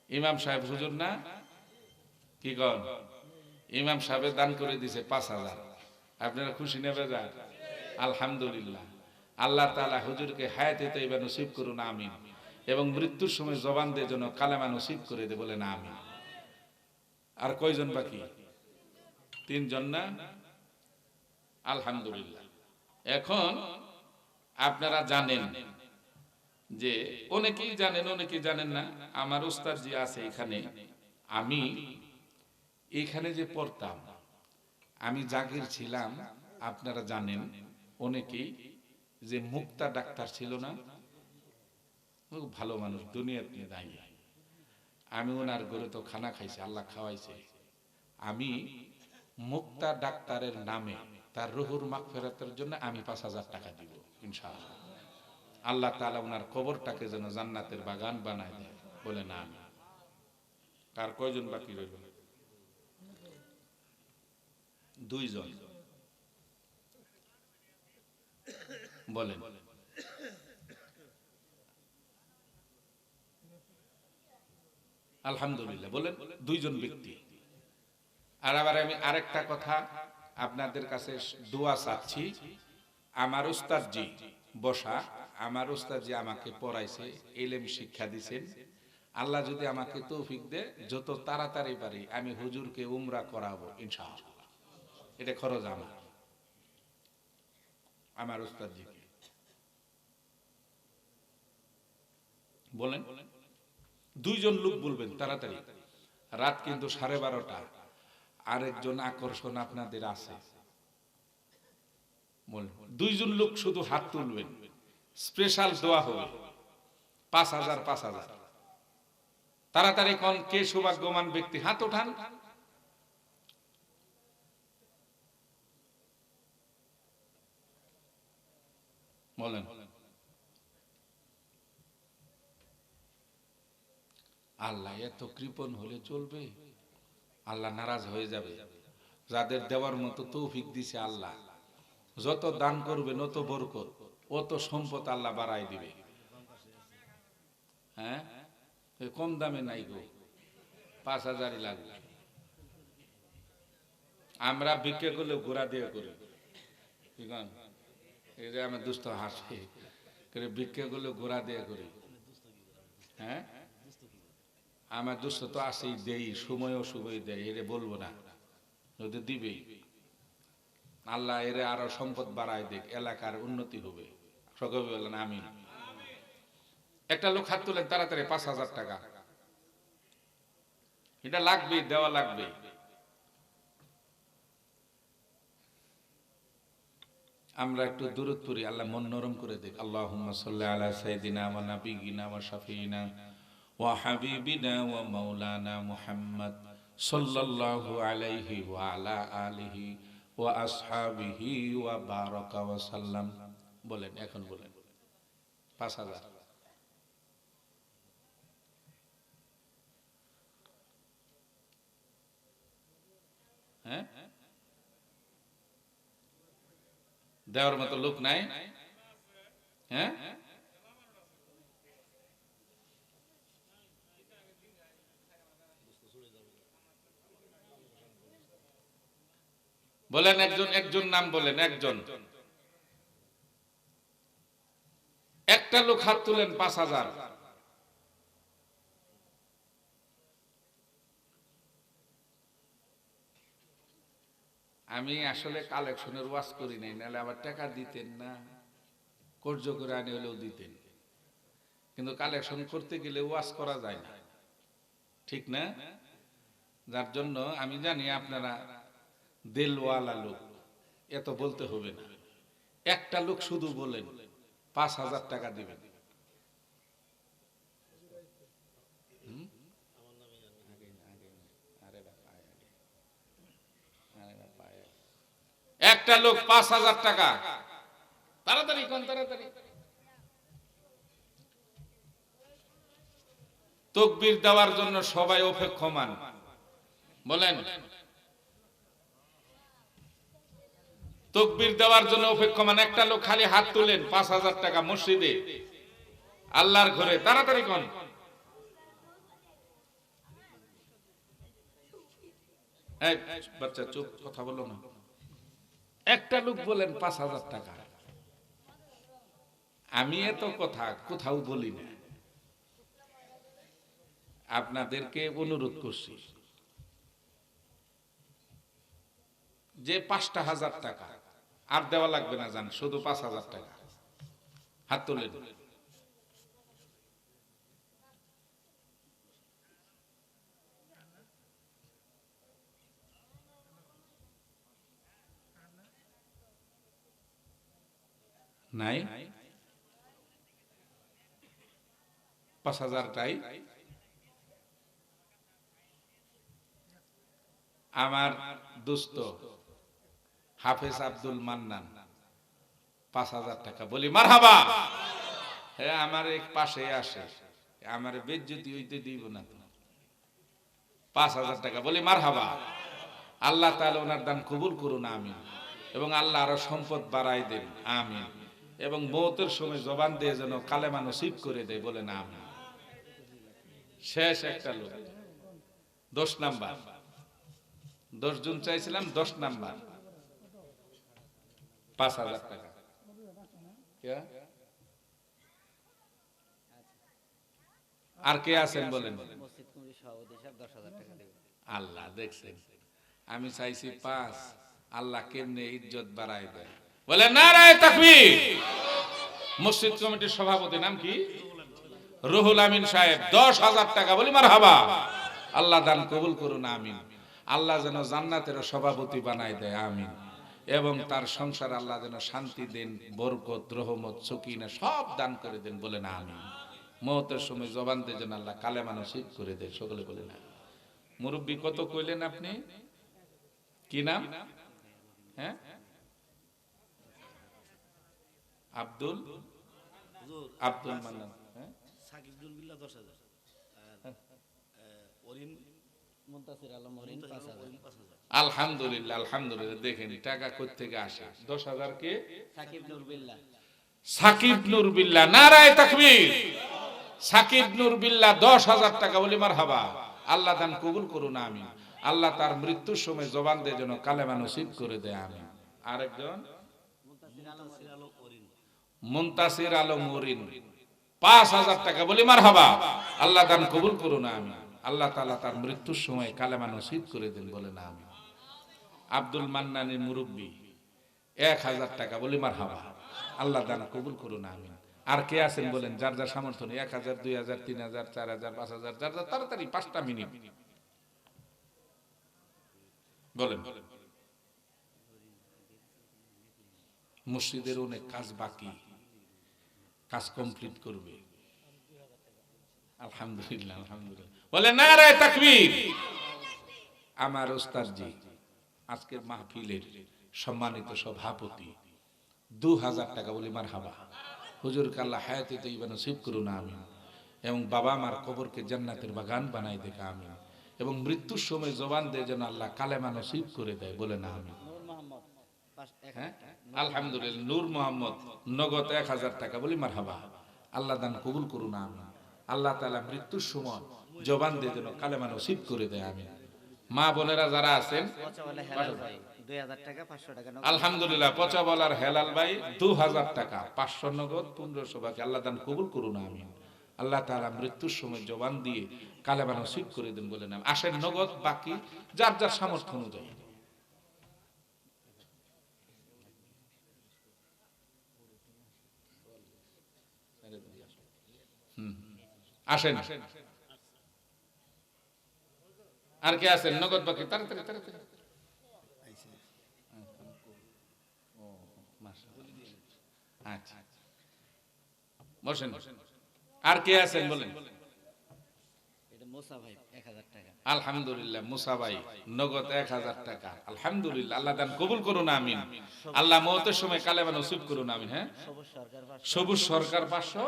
ইমাম সাহেব হুজুর না কি কন? ইমাম সাহেব দান করে দিয়েছে 5,000। আপনারা খুশি নেবে যান? আলহামদুলিল্লাহ। আল্লাহ তাআলা হুজুরকে হায়াতে তাইয়্যিবা নসিব করুন, আমিন। এবং মৃত্যুর সময় জবান দিয়ে যেন কালেমা নসিব করে দে, বলেন আমিন। আর কয়জন বাকি? 3 জন না? আলহামদুলিল্লাহ। এখন আপনারা জানেন যে, অনেকেই জানেন অনেকেই জানেন না, আমার উস্তাদ জি আছে এখানে। আমি এখানে যে পড়তাম, আমি জাগির ছিলাম, আপনারা জানেন অনেকেই, যে মুক্তা ডাক্তার ছিল না, খুব ভালো মানুষ, দুনিয়াতে নাই। আমি ওনার ঘরে তো খানা খাইছি, আল্লাহ খাওয়াইছে। আমি মুক্তা ডাক্তারের নামে তার রুহুর মাগফিরাতের জন্য আমি 5,000 টাকা দিব ইনশাআল্লাহ। আল্লাহ তাআলা ওনার কবরটাকে যেন জান্নাতের বাগান বানায় দেয়, বলে না আমি। আর কয়জন বাকি রইল? 2 জন। বলেন আলহামদুলিল্লাহ বলেন, দুইজন ব্যক্তি। আর আবার আমি আরেকটা কথা আপনাদের কাছে দোয়া চাচ্ছি। আমার উস্তাদজি বসা, আমার উস্তাদজি আমাকে পড়াইছে, ইলম শিক্ষা দিছেন। আল্লাহ যদি আমাকে তৌফিক দে, যত তাড়াতাড়ি পারি আমি হুজুরকে উমরা করাবো ইনশাআল্লাহ। এটা খরচ আমার উস্তাদজিকে বলেন। দুইজন লোক বলবেন তাড়াতাড়ি, রাত কিন্তু 12:30। আরেকজন আকর্ষণ আপনাদের আছে, বলেন। দুইজন লোক শুধু হাত তুলবেন, স্পেশাল দোয়া হবে 5,000 5,000। তাড়াতাড়ি কোন কে সৌভাগ্যবান ব্যক্তি, হাত ওঠান। বলেন। আল্লাহ এত কৃপণ হলে চলবে? আল্লাহ নারাজ হয়ে যাবে। যাদের দেওয়ার মতো তৌফিক দিছে আল্লাহ, যত দান করবে তত বরকত, অত সম্পদ আল্লাহ বাড়াই দিবে। হ্যাঁ, কম দামে নাই গো, 5,000ই লাগবে। আমরা ভিক্ষা করলে ঘোড়া দিয়ে করি, এই যে আমার দুস্থ হাসে করে, ভিক্ষা করলে ঘোড়া দিয়ে করি। হ্যাঁ, আমার দুস্থ তো আসেই, দেই, সময়ও সময় দেয়, এরে বলবো না, যদি দিবেই। আল্লাহ এরে আরো সম্পদ বাড়ায় দেখ, এলাকার উন্নতি হবে। সকলে বলেন আমিন। একটা লোক হাত তুলেন তাড়াতাড়ি, 5,000 টাকা। এটা লাগবে, দেওয়া লাগবে। আমরা একটু দুরূদ পড়ি, আল্লাহ মন নরম করে দেখ। আল্লাহুম্মা সাল্লি আলা সাইয়্যিদিনা ওয়া নাবিয়িনা ওয়া শাফিঈনা ওয়া হাবিবিনা ওয়া মাওলানা মুহাম্মদ সাল্লাল্লাহু আলাইহি ওয়া আলা আলিহি ওয়া আসহাবিহি ওয়া বারাকা ওয়া সাল্লাম। বলেন, এখন বলেন 5,000। হ্যাঁ, দেওয়ার মতো লোক নাই। হ্যাঁ, বলেন একজন, একজন নাম বলেন, একজন। একটা লোক হাত তুলেন 5,000। আমি আসলে কালেকশনের ওয়াজ করি নাই, নাহলে আবার টাকা দিতেন না, কর্য করে আনি হলেও দিতেন। কিন্তু কালেকশন করতে গেলে ওয়াজ করা যায় না, ঠিক না? যার জন্য আমি জানি আপনারা দেলওয়ালা লোক, এত বলতে হবে না। একটা লোক শুধু বলেন 5,000 টাকা দিবেন। একটা লোক 5,000 টাকা, তাড়াতাড়ি কোন, তাড়াতাড়ি। তাকবীর দেওয়ার জন্য সবাই অপেক্ষমান, বলেন। তাকবীর দেওয়ার জন্য অপেক্ষমান। একটা লোক খালি হাত তুলেন 5,000 টাকা মসজিদে, আল্লাহর ঘরে, তাড়াতাড়ি কোন। এই বাচ্চা চুপ, কথা বলো না। একটা লোক বলেন 5,000 টাকা। আমি এত কথা কোথাও বলি না, আপনাদেরকে অনুরোধ করছি যে 5,000 টাকা আর দেওয়া লাগবে না, জান, শুধু 5,000 টাকা। হাত তুলেন। নাই, 5,000টাই আমার দোস্ত হাফেজ আব্দুল মান্নান, 5,000 টাকা। বলি মারহাবা। হ্যাঁ, আমার এক পাশে আসে, আমার বেজ্জতি হইতে দিব না তো। 5,000 টাকা, বলি মারহাবা। আল্লাহ তাআলা ওনার দান কবুল করুন, আমিন। এবং আল্লাহ আরো সম্পদ বাড়াই দেন, আমিন। এবং মওতের সময় জবান দিয়ে যেন কালেমা নসিব করে দেয়, বলেন আমিন। শেষ একটা লোক 10 নাম্বার 10 জন চাইছিলাম 10 নাম্বার 5000 টাকা क्या? আর কে আছেন বলেন? মসজিদ কমিটির সভাপতি সাহেব 10,000 টাকা দেবে। আল্লাহ দেখছেন, আমি চাইছি 5, আল্লাহ কেমনে ইজ্জত বাড়ায় দেয়। বলে নারায়ে তাকবীর। মসজিদ কমিটির সভাপতি নাম কি? রুহুল আমিন সাহেব 10,000 টাকা, বলি মারহাবা। আল্লাহ দান কবুল করুন, আমিন। আল্লাহ যেন জান্নাতের সভাপতি বানায় দেয়, আমিন। এবং তার সংসার আল্লাহ যেন শান্তি দেন, বরকত, রহমত, সকিনা সব দান করে দেন, বলে না আমিন। মওতের সময় জবান দিয়ে যেন আল্লাহ কালেমা নসিব করে দেয়, সকলে বলে না। মুরব্বী কত কইলেন আপনি? কি নাম? হ্যাঁ, আব্দুল আব্দুল মান্নান। হ্যাঁ, সাকিবুল বিল্লাহ 10,000 আর ওরিন মুনতাসির আলম হরিণ 5,000। 5,000। আলহামদুলিল্লাহ, আলহামদুলিল্লাহ। দেখেন টাকা কই থেকে আসে। 10,000 কে? সাকিব নূর বিল্লাহ। সাকিব নূর বিল্লাহ, নারায়ে তাকবীর। সাকিব নূর বিল্লাহ 10,000 টাকা, বলি মারহাবা। আল্লাহ দান কবুল করুন, আমিন। আল্লাহ তার মৃত্যুর সময় জবান দিয়ে যেন কালেমা নসিব করে দেয়, আমিন। আরেকজন মুনতাসির আলম ওরিন মুনতাসির আলম মরিন 5,000 টাকা, বলি মারহাবা। আল্লাহ দান কবুল করুন, আমিন। আল্লাহ তাআলা তার মৃত্যুর সময় কালেমা নসিব করে দেন, বলে না আমিন। আব্দুল মান্নানের মুরব্বী 1,000 টাকা, বলি মারহাবা। আল্লাহ দান কবুল করুন, আমিন। আর কে আছেন বলেন? যার যার সামর্থ্য নেই। 1,000, 2,000, 3,000, 4,000, 5,000, যার যার তাড়াতাড়ি 5টা মিনিট বলেন। মসজিদের অনেক কাজ বাকি, কাজ কমপ্লিট করবে। আলহামদুলিল্লাহ, আলহামদুলিল্লাহ। বলে নারায়ে তাকবীর। আমার ওস্তাদজি আজকের মাহফিলের সম্মানিত সভাপতি 2,000 টাকা, বলি মারহাবা। হুজুরকে আল্লাহ হায়াতে তৈয়বা নসিব করুন, আমিন। এবং বাবা মার কবরকে জান্নাতের বাগান বানাই দেখা, আমিন। এবং মৃত্যুর সময় জবান দিয়ে যেন আল্লাহ কালেমা নসিব করে দেয়, বলে না আমিন। নূর মোহাম্মদ হ্যাঁ, আলহামদুলিল্লাহ। নূর মোহাম্মদ নগদ 1,000 টাকা, বলি মারহাবা। আল্লাহ দান কবুল করুন, আমিন। আল্লাহ তাআলা মৃত্যুর সময় জবান দিয়ে যেন কালেমা নসিব করে দেয়, আমিন। মা বোনেরা যারা আছেন, পচাওয়ালা হেলাল ভাই 2,000 টাকা 500 টাকা নগদ। আলহামদুলিল্লাহ। পচা বলার হেলাল ভাই 2,000 টাকা, 500 নগদ, 1500 বাকি। আল্লাহ দান কবুল করুন, আমিন। আল্লাহ তাআলা মৃত্যুর সময় জবান দিয়ে কালেমা নসিব করে দেন, বলে না। আসেন নগদ, বাকি যার যার সামর্থ্য অনুযায়ী। আসেন। আর কে আছেন নগদ বাকি? তাড়াতাড়ি তাড়াতাড়ি। আচ্ছা, বসেন। আর কে আছেন বলেন? এটা মুসা ভাই 1,000 টাকা। আলহামদুলিল্লাহ। মুসা ভাই নগদ 1,000 টাকা, আলহামদুলিল্লাহ। আল্লাহ দান কবুল করুন, আমিন। আল্লাহ মওতের সময় কালেমা নসিব করুন, আমিন। হ্যাঁ, সবুজ সরকার 500, সবুজ সরকার 500,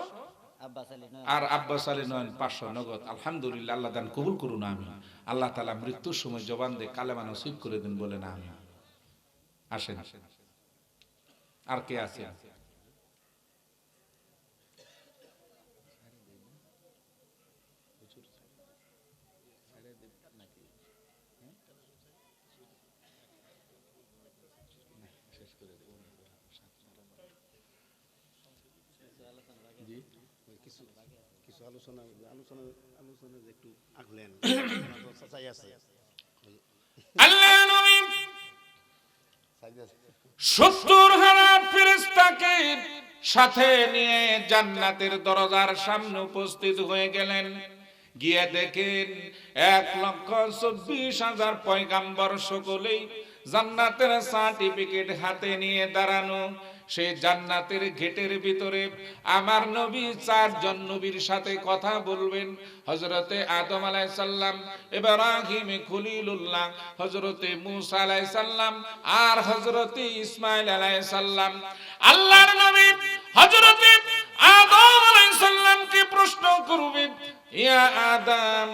আব্বাস আলী নয় আর আব্বাস আলী নয়ন 500 নগদ, আলহামদুলিল্লাহ। আল্লাহ দান কবুল করুন, আমিন। আল্লাহ তাআলা মৃত্যুর সময় জবান দিয়ে কালেমা নসিব করে দেন, বলে না আমিন। আসেন। আর কে আছে? কিছু আলোচনা যে একটু আগলেন চাই আছে আল্লাহ নবী 70,000 ফেরেশতাকে সাথে নিয়ে জান্নাতের দরজার সামনে উপস্থিত হয়ে গেলেন। গিয়ে দেখেন 1,24,000 পয়গাম্বর সকলেই জান্নাতের সার্টিফিকেট হাতে নিয়ে দাঁড়ানো। সেই জান্নাতের গেটের ভিতরে আমার নবী 4 জন নবীর সাথে কথা বলবেন। হযরতে আদম আলাইহিস সালাম, ইব্রাহিম খলিলুল্লাহ, হযরতে মূসা আলাইহিস সালাম আর হযরতে ইসমাঈল আলাইহিস সালাম। আল্লাহর নবী হযরতে আদম আলাইহিস সালামকে প্রশ্ন করবেন, ইয়া আদম,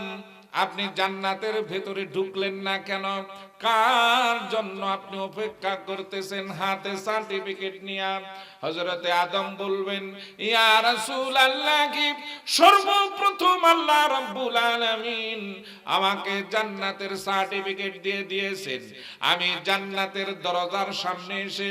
আপনি জান্নাতের ভেতরে ঢুকলেন না কেন? কার জন্য আপনি অপেক্ষা করতেছেন? হাতে সার্টিফিকেট নিয়ে হযরতে আদম বলবেন, ইয়া রাসূলুল্লাহ, কি সর্বপ্রথম আল্লাহ রাব্বুল আলামিন আমাকে জান্নাতের সার্টিফিকেট দিয়ে দিয়েছেন। আমি জান্নাতের দরজার সামনে এসে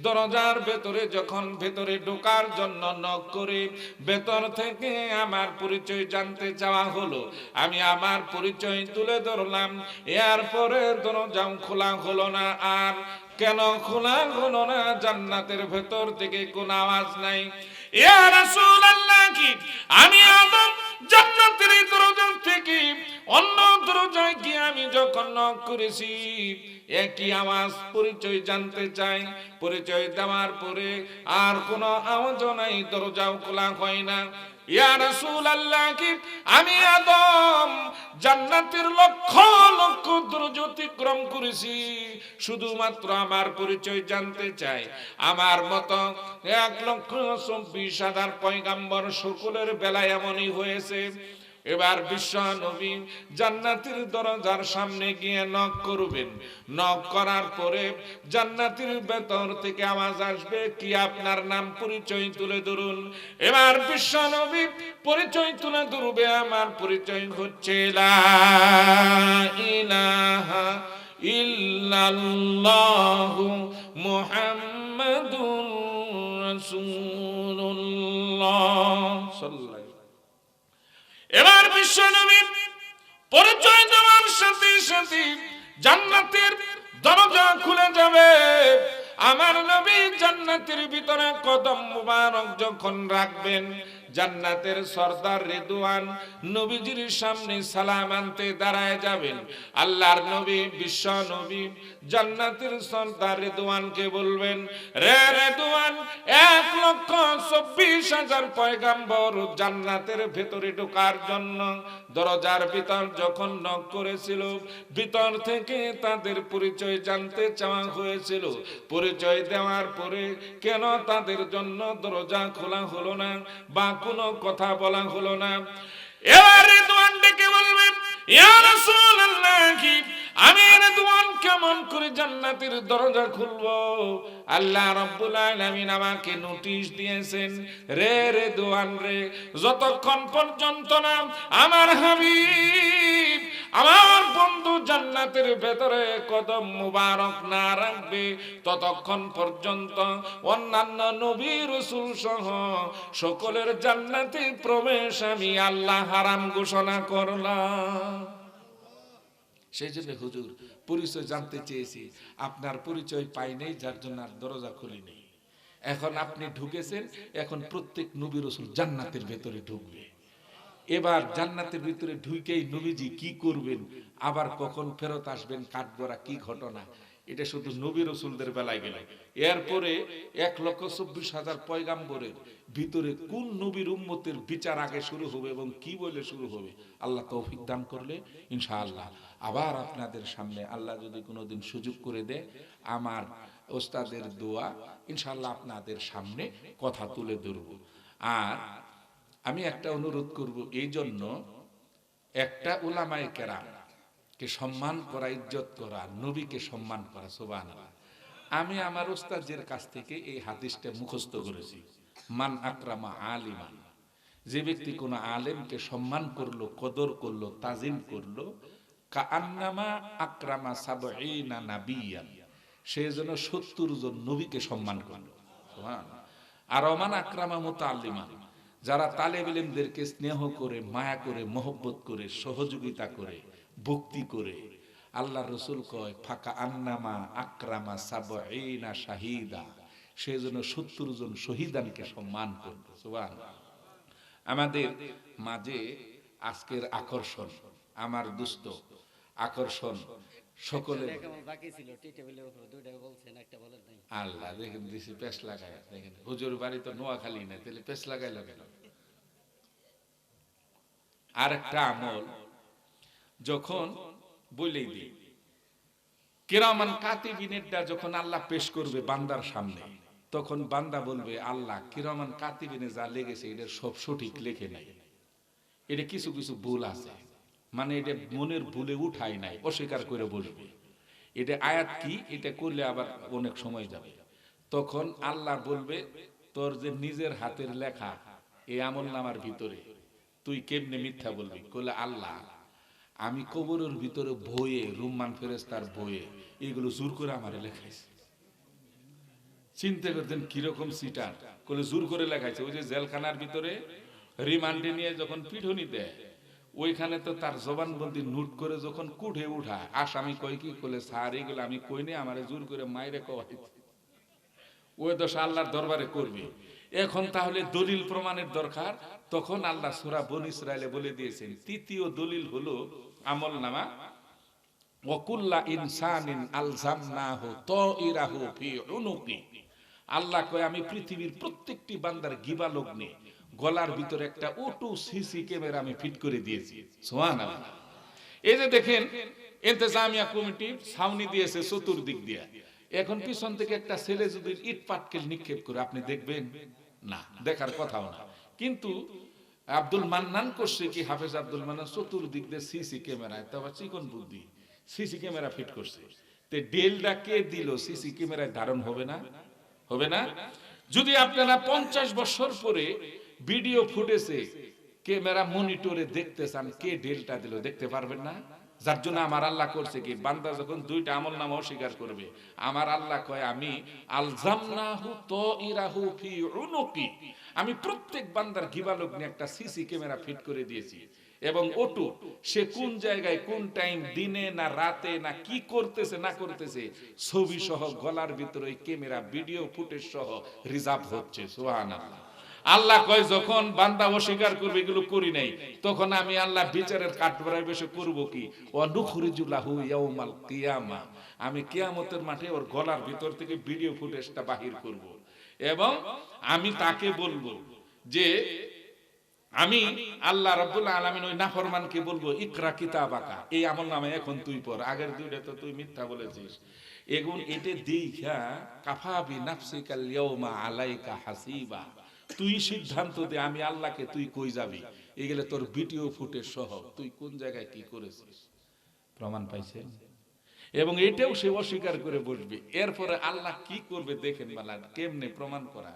দরজার ভেতরে যখন ভেতরে ঢোকার জন্য নক করে ভেতর থেকে আমার পরিচয় জানতে চাওয়া হলো, আমি আমার পরিচয় তুলে ধরলাম। এরপরে দরজা খোলা হলো না। আর কেন খোলা হলো না? জান্নাতের ভেতর থেকে কোনো আওয়াজ নাই। ইয়া রাসূলুল্লাহ, কি আমি আদম জান্নাতের দরজা থেকে অন্য দরজায় গিয়ে আমি যখন নক করেছি, একই আওয়াজ, পরিচয় জানতে চাই। পরিচয় দেওয়ার পরে আর কোনো আওয়াজ নাই, দরজাও খোলা হয় না। ইয়া রাসূলুল্লাহ, কি আমি আদম জান্নাতের লক্ষ লক্ষ দরজা অতিক্রম করেছি, শুধুমাত্র আমার পরিচয় জানতে চাই। আমার মতো 1,24,000 পয়গাম্বর সকলের বেলায় এমনই হয়েছে। এবার বিশ্ব নবী জান্নাতের দরজার সামনে গিয়ে নক করবেন। নক করার পরে জান্নাতের ভেতর থেকে আওয়াজ আসবে, কি আপনার নাম? পরিচয় তুলে ধরুন। এবার বিশ্ব নবী পরিচয় তুলে ধরবে। আমার পরিচয় হচ্ছে লা ইলাহা ইল্লাল্লাহু মুহাম্মাদুর রাসূলুল্লাহ সাল্লাল্লাহু। এবার বিশ্ব নবী পরিচয় দেওয়ার সাথে সাথে জান্নাতের দরজা খুলে যাবে। আমার নবী জান্নাতের ভিতরে কদম মুবারক যখন রাখবেন, জান্নাতের সরদার রিদওয়ান নবীজির সামনে সালাম আনতে দাঁড়ায় যাবেন। আল্লাহর নবী বিশ্ব নবী জান্নাতের সরদার রিদওয়ানকে বলবেন, রে রিদওয়ান, 1,24,000 পয়গাম্বর জান্নাতের ভেতরে ঢোকার জন্য দরজার ভিতর যখন নক করেছিল, ভিতর থেকে তাদের পরিচয় জানতে চাওয়া হয়েছিল। পরিচয় দেওয়ার পরে কেন তাদের জন্য দরজা খোলা হলো না বা কোনো কথা বলা হলো না? এবার রিদওয়ান ডেকে বলবে, ইয়া রাসূলুল্লাহ, কি আমি রিদওয়ান কেমন করে জান্নাতের দরজা খুলবো? আল্লাহ রাব্বুল আলামিন আমাকে নোটিশ দিয়েছেন, রে রিদওয়ান রে, যতক্ষণ পর্যন্ত না আমার হাবিব, আমার বন্ধু জান্নাতের ভেতরে কদম মুবারক না রাখবে, ততক্ষণ পর্যন্ত অন্যান্য নবী রাসূল সহ সকলের জান্নাতে প্রবেশ আমি আল্লাহ হারাম ঘোষণা করলাম। সেই জন্য হুজুর পরিচয় জানতে চেয়েছি, আপনার পরিচয় পাই নাই, যার জন্য আর দরজা খুলি নেই। এখন আপনি ঢুকেছেন, এখন প্রত্যেক নবী রাসূল জান্নাতের ভেতরে ঢুকবে। এবার জান্নাতের ভিতরে ঢুকেই নবীজি কি করবেন, আবার কখন ফেরত আসবেন, কাঠগড়া কি ঘটনা, এটা শুধু নবী রাসূলদের বেলায় গেল। এরপরে 1,24,000 পয়গাম্বরের ভিতরে কোন নবীর উম্মতের বিচার আগে শুরু হবে এবং কি বলে শুরু হবে, আল্লাহ তৌফিক দান করলে ইনশাআল্লাহ আবার আপনাদের সামনে আল্লাহ যদি কোনোদিন সুযোগ করে দেয়, আমার ওস্তাদের দোয়া ইনশাআল্লাহ আপনাদের সামনে কথা তুলে ধরব। আর আমি একটা অনুরোধ করব, এই জন্য একটা উলামায়ে কেরাম কে সম্মান করা, ইজ্জত করা, নবীকে সম্মান করা, সুবহানাল্লাহ। আমি আমার ওস্তাদের কাছ থেকে এই হাদিসটা মুখস্থ করেছি, মান আকরামা আলিমান, যে ব্যক্তি কোন আলেমকে সম্মান করলো, কদর করলো, তাজিম করলো, কাআন্নামা আকরামা সাবঈনা নাবিয়ান, সে যেন 70 জন নবীকে সম্মান করলো, সুবহানাল্লাহ। আর ওমান আকরামা মুতাআল্লিমান, যারা তালেব ইলমদেরকে স্নেহ করে, মায়া করে, মহব্বত করে, সহযোগিতা করে, ভক্তি করে, আল্লাহ রাসূল কয় ফাকা আন্নামা আকরামা সাবঈনা শাহীদা, সে যেন 70 জন শহীদানকে সম্মান করলো, সুবহানাল্লাহ। আমাদের মাঝে আজকের আকর্ষণ, আমার দুস্থ আকর্ষণ সকলে বাকি ছিল, টি টেবিলের উপর দুইটা বলছেন, একটা বলেন নাই। আল্লাহ দেখেন দিছি পেশ লাগায়, দেখেন হুজুর বাড়ি তো নোয়াখালী না, তাহলে পেশ লাগাই লাগে। আর একটা আমল যখন বলেই দিই, কিরামান কাতিবিনেরটা যখন আল্লাহ পেশ করবে বান্দার সামনে, তখন বান্দা বলবে, আল্লাহ কিরামান কাতিবিনে যা লেগেছে এটা সব সঠিক লেখে নাই, এটা কিছু কিছু ভুল আছে, মানে এটা মনের ভুলে উঠাই নাই, অস্বীকার করে বলবে। এটা আয়াত কি, এটা করলে আবার অনেক সময় যাবে। তখন আল্লাহ বলবে তোর যে নিজের হাতের লেখা এই আমলনামার ভিতরে তুই কেমনে মিথ্যা বলবি? কইলে আল্লাহ আমি কবরের ভিতরে বইয়ে রুম্মান ফেরেস্তার বইয়ে এগুলো জোর করে আমারে লেখাইছে। চিন্তা করতেন কিরকম সিটার, কইলে জোর করে লেখাইছে। ওই যে জেলখানার ভিতরে রিমান্ডে নিয়ে যখন পিঠনি দেয় ওইখানে তো তার জবানবন্দি নোট করে যখন কুঠে উঠায় আসামি কয় কি, কইলে স্যার এগুলো আমি কইনি, আমারে জোর করে মাইরে কওয়াইছে। ওই দশা আল্লাহর দরবারে করবে। এখন তাহলে দলিল প্রমাণের দরকার। তখন আল্লাহ সূরা বনী ইসরাইলে বলে দিয়েছেন তৃতীয় দলিল হলো আমলনামা। ওয়াকুল্লা ইনসানিন আলজামনাহু তাইরাহু ফি উনুকি। আল্লাহ কয় আমি পৃথিবীর প্রত্যেকটি বান্দার গিবা লগ্নে গলার ভিতরে একটা অটো সিসি ক্যামেরা আমি ফিট করে দিয়েছি। সুবহানাল্লাহ। এই যে দেখেন ইন্তেজামিয়া কমিটি ছাউনি দিয়েছে চতুর্দিক দিয়ে। এখন পিছন থেকে একটা ছেলে যদি ইট পাটকেল নিক্ষেপ করে আপনি দেখবেন না, দেখার কথাও না। কিন্তু আব্দুল মান্নান করছে কি, হাফেজ আব্দুল মান্নান চতুর্দিক দিয়ে সিসি ক্যামেরায়, তবে চিকন বুদ্ধি সিসি ক্যামেরা ফিট করছে। তে ডেলটা কে দিল সিসি ক্যামেরায় ধারণ হবে না? হবে না? যদি আপনারা 50 বছর পরে ভিডিও ফুটেজে ক্যামেরা মনিটরে দেখতে চান কে ডেলটা দিল, দেখতে পারবেন না। যার জন্য আমার আল্লাহ করছে কি, বান্দা যখন দুইটা আমলনামা অস্বীকার করবে আমার আল্লাহ কয় আমি আলজামনাহু তাইরাহু ফি উনুকি, আমি প্রত্যেক বান্দার গিবা লগ্নে একটা সিসি ক্যামেরা ফিট করে দিয়েছি। এবং ওটু সে কোন জায়গায় কোন টাইম, দিনে না রাতে না কি করতেছে না করতেছে, ছবি সহ গলার ভিতরে ওই ক্যামেরা ভিডিও ফুটেজ সহ রিজার্ভ হচ্ছে। সুবহানাল্লাহ। আল্লাহ কয় যখন বান্দা অস্বীকার করবে এগুলো করি নাই, তখন আমি আল্লাহ বিচারের কাঠগড়ায় বসে করব কি, ওয়া নুখরিজু লাহু ইয়াউমাল কিয়ামা, আমি কিয়ামতের মাঠে ওর গলার ভিতর থেকে ভিডিও ফুটেজটা বাহির করব। এবং আমি তাকে বলবো যে আমি আল্লাহ রাব্বুল আলামিন ওই নাফরমানকে বলবো ইকরা কিতাবাকা, এই আমলনামা এখন তুই পড়, আগের দুইটা তো তুই মিথ্যা বলেছিস। এগুন এতে দেখা কাফা বিনাফসিকাল ইয়াউমা আলাইকা হাসিবা, তুই সিদ্ধান্ত দে আমি আল্লাহকে তুই কই যাবি, এগুলো তোর ভিডিও ফুটেজ সহ তুই কোন জায়গায় কি করেছিস প্রমাণ পাইছেন। এবং এটাও সে অস্বীকার করে বসবে। এরপরে আল্লাহ কি করবে দেখেন, বালা কেমনে প্রমাণ করা।